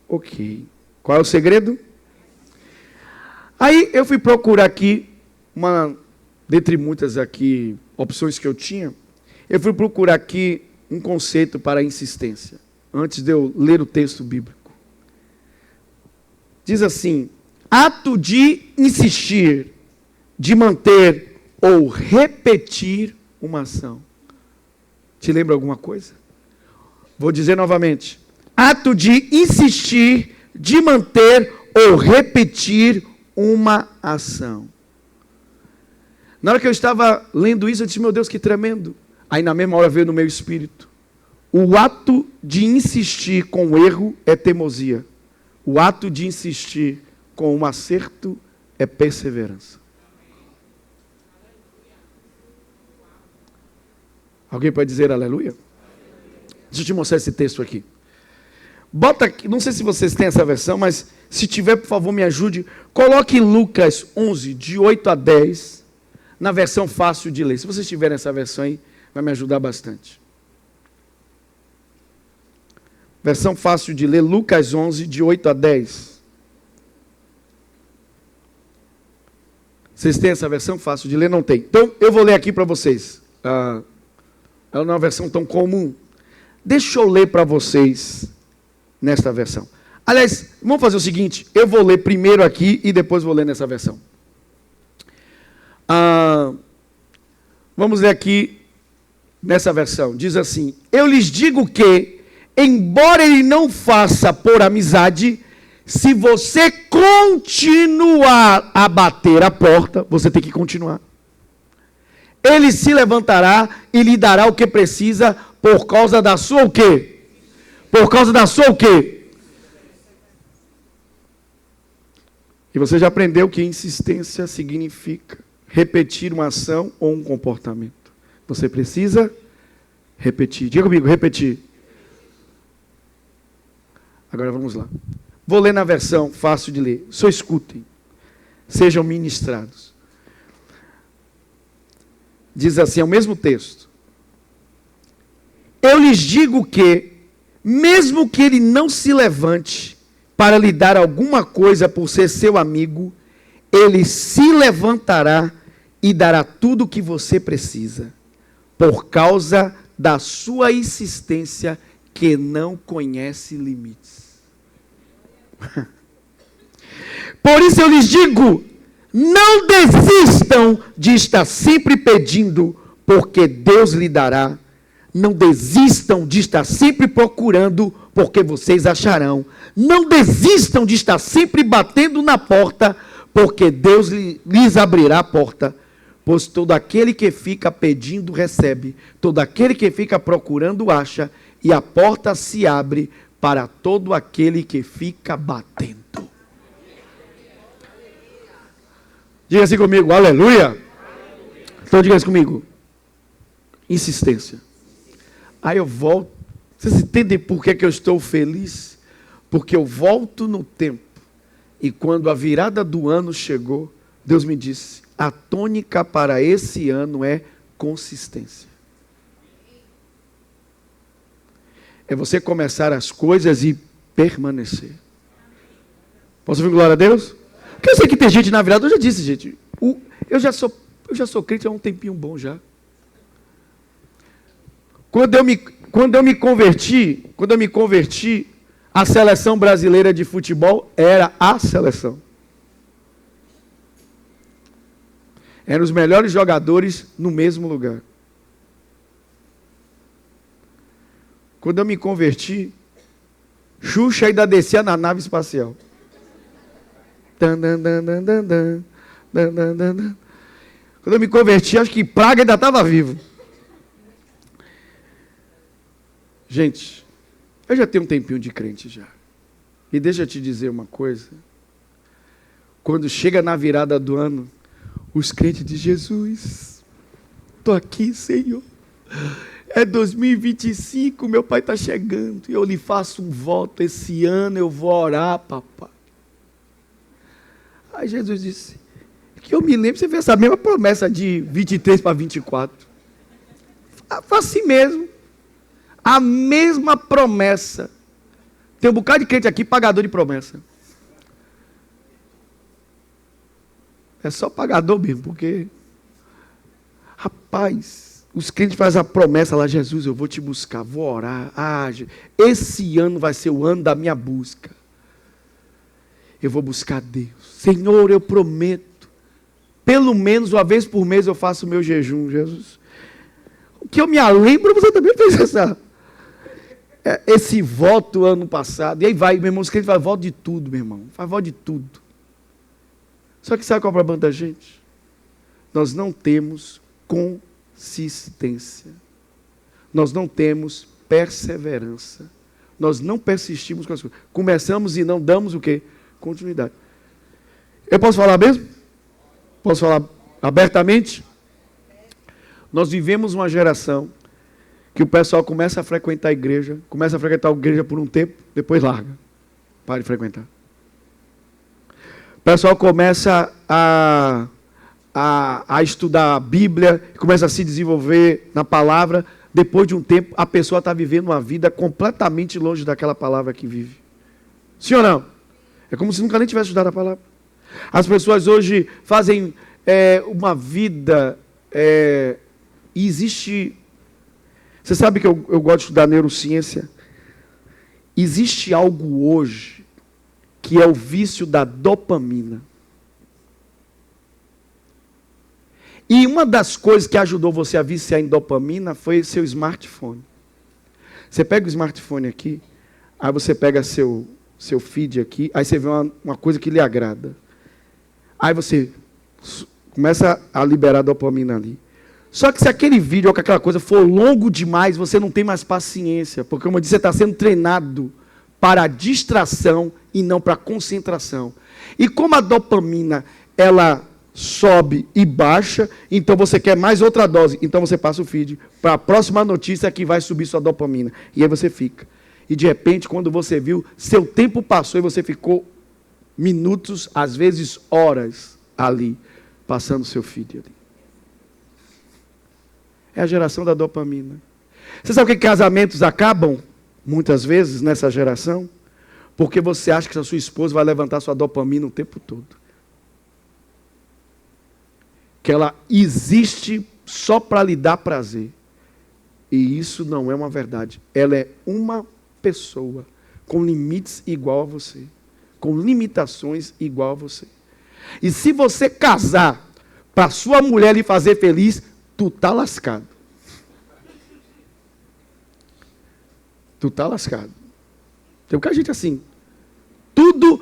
Ok. Qual é o segredo? Aí eu fui procurar aqui, dentre muitas aqui opções que eu tinha, eu fui procurar aqui um conceito para a insistência, antes de eu ler o texto bíblico. Diz assim, ato de insistir, de manter ou repetir uma ação. Te lembra alguma coisa? Vou dizer novamente. Ato de insistir, de manter ou repetir uma ação. Na hora que eu estava lendo isso, eu disse, meu Deus, que tremendo. Aí na mesma hora veio no meu espírito. O ato de insistir com o erro é teimosia. O ato de insistir com um acerto é perseverança. Alguém pode dizer aleluia? Deixa eu te mostrar esse texto aqui. Bota aqui, não sei se vocês têm essa versão, mas se tiver, por favor, me ajude. Coloque Lucas 11, de 8 a 10, na versão fácil de ler. Se vocês tiverem essa versão aí, vai me ajudar bastante. Versão fácil de ler, Lucas 11, de 8 a 10. Vocês têm essa versão fácil de ler? Não tem. Então, eu vou ler aqui para vocês. Ela não é uma versão tão comum. Deixa eu ler para vocês nesta versão. Aliás, vamos fazer o seguinte, eu vou ler primeiro aqui e depois vou ler nessa versão. Vamos ler aqui nessa versão. Diz assim, eu lhes digo que, embora ele não faça por amizade, se você continuar a bater a porta, você tem que continuar. Ele se levantará e lhe dará o que precisa por causa da sua o quê? Por causa da sua o quê? E você já aprendeu que insistência significa repetir uma ação ou um comportamento. Você precisa repetir. Diga comigo, repetir. Agora vamos lá. Vou ler na versão fácil de ler. Só escutem. Sejam ministrados. Diz assim, é o mesmo texto. Eu lhes digo que, mesmo que ele não se levante para lhe dar alguma coisa por ser seu amigo, ele se levantará e dará tudo o que você precisa, por causa da sua insistência que não conhece limites. Por isso eu lhes digo, não desistam de estar sempre pedindo, porque Deus lhe dará. Não desistam de estar sempre procurando, porque vocês acharão. Não desistam de estar sempre batendo na porta, porque Deus lhes abrirá a porta, pois todo aquele que fica pedindo recebe, todo aquele que fica procurando acha, e a porta se abre para todo aquele que fica batendo. Diga assim comigo, aleluia. Então diga assim comigo, insistência. Aí eu volto, vocês entendem por que eu estou feliz? Porque eu volto no tempo, e quando a virada do ano chegou, Deus me disse, a tônica para esse ano é consistência. É você começar as coisas e permanecer. Posso ouvir glória a Deus? Porque eu sei que tem gente na virada, eu já disse, gente, eu já sou crente há um tempinho bom já. Quando eu me converti, a seleção brasileira de futebol era a seleção. Eram os melhores jogadores no mesmo lugar. Quando eu me converti, Xuxa ainda descia na nave espacial. Quando eu me converti, acho que Praga ainda estava vivo. Gente, eu já tenho um tempinho de crente já. E deixa eu te dizer uma coisa. Quando chega na virada do ano, os crentes de Jesus, estou aqui, Senhor. É 2025, meu pai está chegando. E eu lhe faço um voto, esse ano eu vou orar, papai. Aí Jesus disse, que eu me lembro, você fez essa mesma promessa de 23 para 24. Foi assim mesmo. A mesma promessa. Tem um bocado de crente aqui, pagador de promessa. É só pagador mesmo, porque... Rapaz, os crentes fazem a promessa lá, Jesus, eu vou te buscar, vou orar. Esse ano vai ser o ano da minha busca. Eu vou buscar Deus. Senhor, eu prometo. Pelo menos uma vez por mês eu faço o meu jejum, Jesus. O que eu me lembro, você também fez esse voto ano passado. E aí vai, meu irmão, os crentes fazem voto de tudo, meu irmão. Faz voto de tudo. Só que sabe qual é o problema da gente? Nós não temos consistência. Nós não temos perseverança. Nós não persistimos com as coisas. Começamos e não damos o quê? Continuidade. Eu posso falar mesmo? Posso falar abertamente? Nós vivemos uma geração que o pessoal começa a frequentar a igreja por um tempo, depois larga. Para de frequentar. O pessoal começa a estudar a Bíblia, começa a se desenvolver na palavra. Depois de um tempo, a pessoa está vivendo uma vida completamente longe daquela palavra que vive. Sim ou não? É como se nunca nem tivesse estudado a palavra. As pessoas hoje fazem uma vida... e existe... Você sabe que eu gosto de estudar neurociência? Existe algo hoje que é o vício da dopamina. E uma das coisas que ajudou você a viciar em dopamina foi seu smartphone. Você pega o smartphone aqui, aí você pega seu feed aqui, aí você vê uma coisa que lhe agrada. Aí você começa a liberar dopamina ali. Só que se aquele vídeo ou aquela coisa for longo demais, você não tem mais paciência. Porque, como eu disse, você está sendo treinado para a distração e não para a concentração. E como a dopamina, ela sobe e baixa, então você quer mais outra dose. Então você passa o feed para a próxima notícia que vai subir sua dopamina. E aí você fica. E de repente, quando você viu, seu tempo passou e você ficou minutos, às vezes horas ali, passando seu feed ali. É a geração da dopamina. Você sabe que casamentos acabam, muitas vezes, nessa geração? Porque você acha que a sua esposa vai levantar sua dopamina o tempo todo. Que ela existe só para lhe dar prazer. E isso não é uma verdade. Ela é uma pessoa com limites igual a você. Com limitações igual a você. E se você casar para sua mulher lhe fazer feliz, tu tá lascado. Tu tá lascado. Tem muita gente assim. Tudo,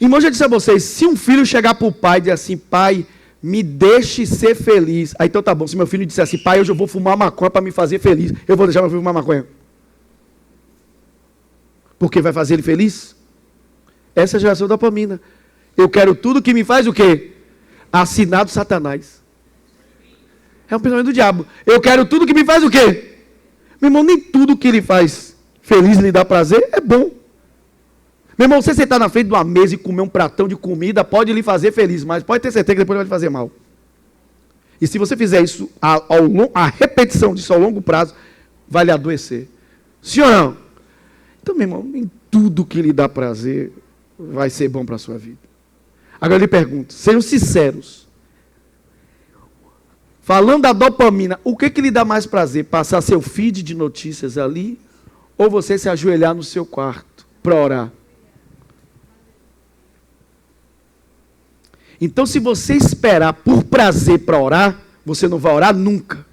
Irmão, já disse a vocês, se um filho chegar para o pai e dizer assim, pai, me deixe ser feliz. Aí então tá bom, se meu filho disser assim, pai, hoje eu vou fumar maconha para me fazer feliz, eu vou deixar meu filho fumar maconha. Porque vai fazer ele feliz? Essa é a geração da dopamina. Eu quero tudo que me faz o quê? Assinado Satanás. É um pensamento do diabo. Eu quero tudo que me faz o quê? Meu irmão, nem tudo que ele faz feliz lhe dá prazer é bom. Meu irmão, você sentar na frente de uma mesa e comer um pratão de comida pode lhe fazer feliz, mas pode ter certeza que depois vai te fazer mal. E se você fizer isso, a repetição disso ao longo prazo, vai lhe adoecer. Sim ou não? Então, meu irmão, nem tudo que lhe dá prazer vai ser bom para a sua vida. Agora eu lhe pergunto, sejam sinceros. Falando da dopamina, o que lhe dá mais prazer? Passar seu feed de notícias ali? Ou você se ajoelhar no seu quarto para orar? Então, se você esperar por prazer para orar, você não vai orar nunca.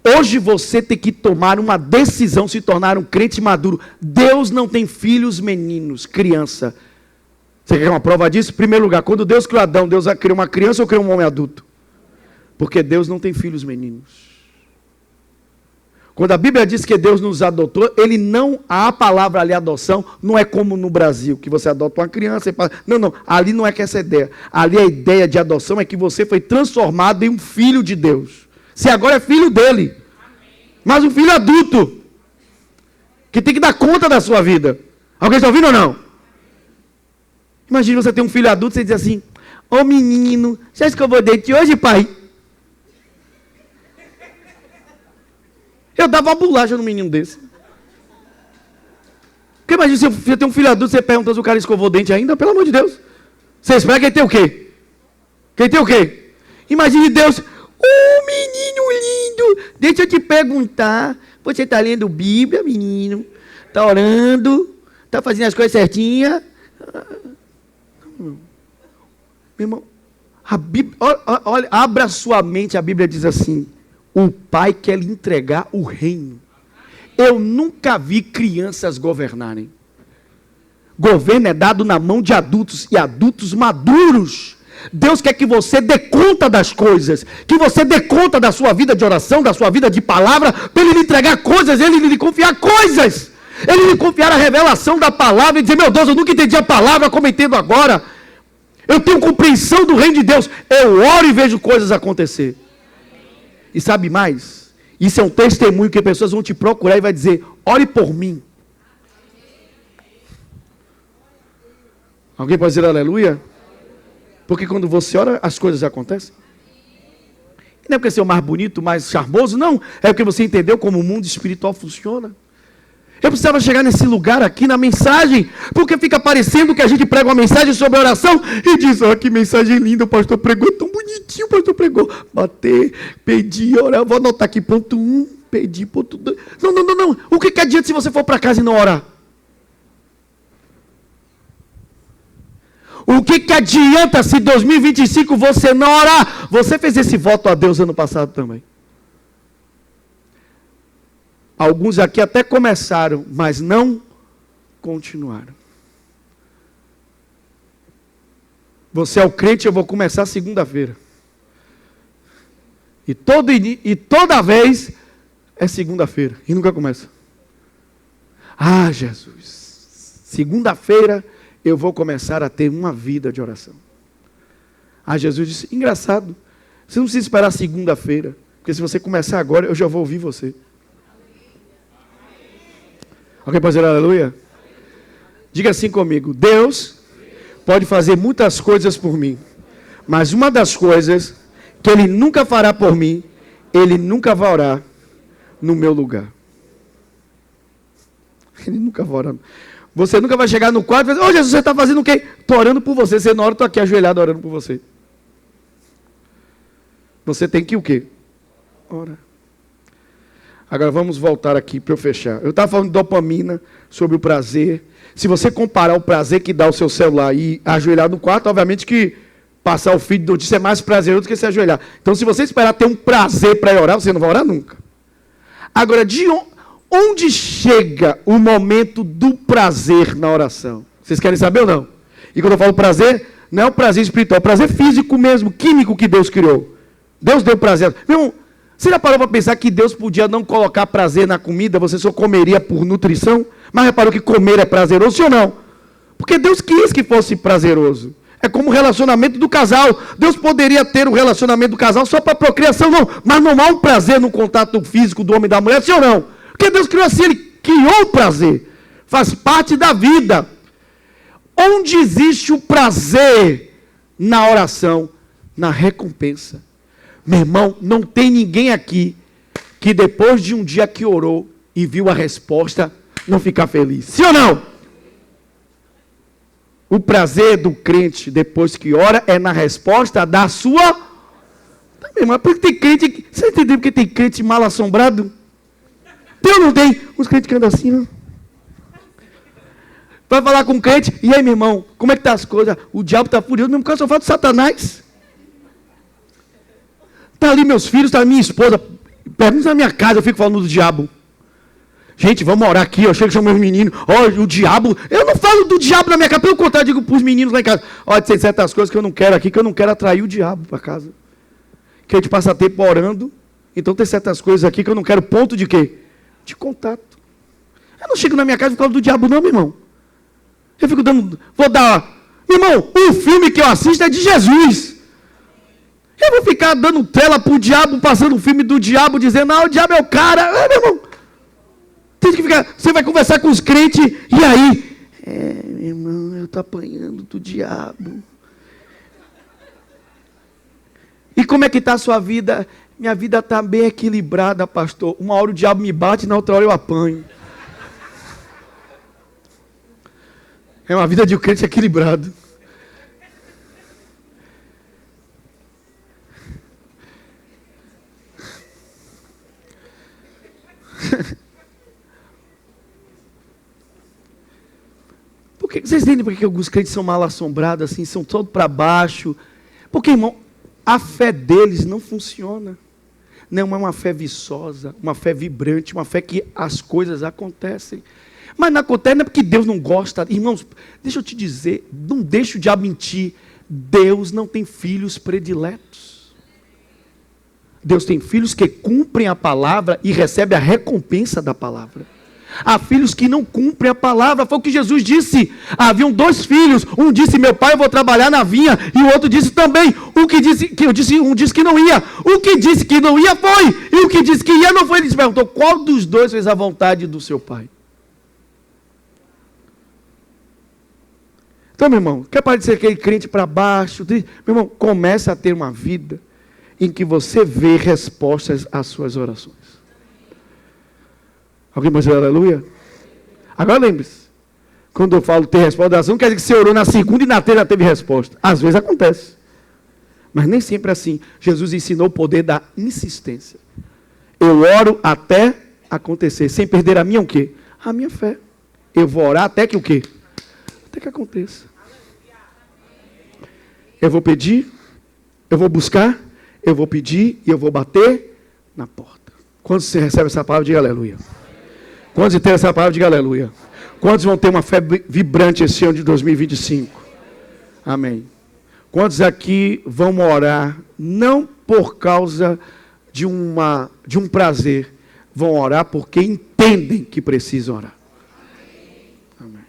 Hoje você tem que tomar uma decisão, se tornar um crente maduro. Deus não tem filhos meninos, criança. Você quer uma prova disso? Em primeiro lugar, quando Deus criou Adão, Deus criou uma criança ou criou um homem adulto? Porque Deus não tem filhos meninos. Quando a Bíblia diz que Deus nos adotou, a palavra ali, adoção, não é como no Brasil, que você adota uma criança. Não, ali não é que essa ideia. Ali a ideia de adoção é que você foi transformado em um filho de Deus. Você agora é filho dele. Mas um filho adulto, que tem que dar conta da sua vida. Alguém está ouvindo ou não? Imagine você ter um filho adulto e você diz assim, ô menino, já escovou o dente hoje, pai? Eu dava uma bolacha no menino desse. Porque imagina, se você tem um filho adulto, você pergunta se o cara escovou o dente ainda, pelo amor de Deus. Você espera que ele tem o quê? Que ele tem o quê? Imagine Deus, menino lindo, deixa eu te perguntar, você está lendo Bíblia, menino? Está orando? Está fazendo as coisas certinhas? Meu irmão, a Bíblia, olha, abra sua mente, a Bíblia diz assim, o pai quer lhe entregar o reino. Eu nunca vi crianças governarem. Governo é dado na mão de adultos e adultos maduros. Deus quer que você dê conta das coisas, que você dê conta da sua vida de oração, da sua vida de palavra, para Ele lhe entregar coisas, Ele lhe confiar coisas. Ele lhe confiar a revelação da palavra e dizer, meu Deus, eu nunca entendi a palavra como entendo agora. Eu tenho compreensão do reino de Deus. Eu oro e vejo coisas acontecer. E sabe mais? Isso é um testemunho que pessoas vão te procurar e vai dizer, ore por mim. Alguém pode dizer aleluia? Porque quando você ora, as coisas acontecem. Não é porque você é o mais bonito, mais charmoso, não. É porque você entendeu como o mundo espiritual funciona. Eu precisava chegar nesse lugar aqui na mensagem, porque fica parecendo que a gente prega uma mensagem sobre oração e diz, que mensagem linda, o pastor pregou, tão bonitinho, o pastor pregou. Bater, pedir, orar, vou anotar aqui, ponto 1, pedir, ponto 2. Não. O que adianta se você for para casa e não orar? O que adianta se em 2025 você não orar? Você fez esse voto a Deus ano passado também. Alguns aqui até começaram, mas não continuaram. Você é o crente, eu vou começar segunda-feira. E toda vez é segunda-feira, e nunca começa. Jesus, segunda-feira eu vou começar a ter uma vida de oração. Jesus disse, engraçado, você não precisa esperar segunda-feira, porque se você começar agora, eu já vou ouvir você. Alguém pode dizer aleluia? Diga assim comigo, Deus pode fazer muitas coisas por mim, mas uma das coisas que Ele nunca fará por mim, Ele nunca vai orar no meu lugar. Ele nunca vai orar. Você nunca vai chegar no quarto e dizer, Jesus, você está fazendo o quê? Estou orando por você. Você na hora, estou aqui ajoelhado orando por você. Você tem que o quê? Orar. Agora vamos voltar aqui para eu fechar. Eu estava falando de dopamina, sobre o prazer. Se você comparar o prazer que dá o seu celular e ajoelhar no quarto, obviamente que passar o feed de notícia é mais prazeroso do que se ajoelhar. Então se você esperar ter um prazer para orar, você não vai orar nunca. Agora, onde chega o momento do prazer na oração? Vocês querem saber ou não? E quando eu falo prazer, não é o prazer espiritual, é o prazer físico mesmo, químico que Deus criou. Deus deu prazer. Meu irmão, você já parou para pensar que Deus podia não colocar prazer na comida, você só comeria por nutrição? Mas reparou que comer é prazeroso, sim ou não? Porque Deus quis que fosse prazeroso. É como o relacionamento do casal. Deus poderia ter o relacionamento do casal só para procriação, não. Mas não há um prazer no contato físico do homem e da mulher, sim ou não? Porque Deus criou assim, Ele criou o prazer. Faz parte da vida. Onde existe o prazer na oração? Na recompensa. Meu irmão, não tem ninguém aqui que depois de um dia que orou e viu a resposta, não ficar feliz. Sim ou não? O prazer do crente, depois que ora, é na resposta da sua... Tá, mas porque tem crente... Você entendeu porque tem crente mal assombrado? Tem ou não tem? Uns crentes que andam assim, ó. Vai falar com o crente, e aí, meu irmão, como é que tá as coisas? O diabo está furioso, mesmo porque eu só falo de Satanás. Está ali meus filhos, está minha esposa. Pergunta na minha casa, eu fico falando do diabo. Gente, vamos orar aqui, eu chego e chamo meus meninos. Ó, o diabo. Eu não falo do diabo na minha casa, pelo contrário, eu digo para os meninos lá em casa. Ó, tem certas coisas que eu não quero aqui, que eu não quero atrair o diabo para casa. Que a gente passa tempo orando. Então tem certas coisas aqui que eu não quero ponto de quê? De contato. Eu não chego na minha casa e falo do diabo, não, meu irmão. Eu fico dando. Vou dar. Meu irmão, o filme que eu assisto é de Jesus. Eu vou ficar dando tela pro diabo, passando o filme do diabo, dizendo, o diabo é o cara. Meu irmão. Tem que ficar, você vai conversar com os crentes, e aí? Meu irmão, eu estou apanhando do diabo. E como é que está a sua vida? Minha vida está bem equilibrada, pastor. Uma hora o diabo me bate, na outra hora eu apanho. É uma vida de um crente equilibrado. Porque, vocês entendem por que alguns crentes são mal assombrados, assim, são todos para baixo? Porque, irmão, a fé deles não funciona. Não é uma fé viçosa, uma fé vibrante, uma fé que as coisas acontecem. Mas não acontece, não é porque Deus não gosta. Irmãos, deixa eu te dizer, não deixa o diabo mentir. Deus não tem filhos prediletos. Deus tem filhos que cumprem a palavra e recebem a recompensa da palavra. Há filhos que não cumprem a palavra. Foi o que Jesus disse. Haviam 2 filhos. Um disse, meu pai, eu vou trabalhar na vinha. E o outro disse também. Um disse que não ia. O que disse que não ia foi. E o que disse que ia não foi. Ele se perguntou, qual dos 2 fez a vontade do seu pai? Então, meu irmão, quer parecer aquele crente para baixo? Meu irmão, comece a ter uma vida em que você vê respostas às suas orações. Alguém pode dizer aleluia? Agora lembre-se, quando eu falo ter resposta da oração, não quer dizer que você orou na segunda e na terça já teve resposta. Às vezes acontece. Mas nem sempre é assim. Jesus ensinou o poder da insistência. Eu oro até acontecer, sem perder a minha o quê? A minha fé. Eu vou orar até que o quê? Até que aconteça. Eu vou pedir, eu vou buscar, eu vou pedir e eu vou bater na porta. Quando você recebe essa palavra, diga aleluia. Quantos entendem essa palavra, diga aleluia. Quantos vão ter uma fé vibrante esse ano de 2025? Amém. Quantos aqui vão orar, não por causa de um prazer, vão orar porque entendem que precisam orar. Amém.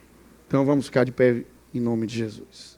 Então vamos ficar de pé em nome de Jesus.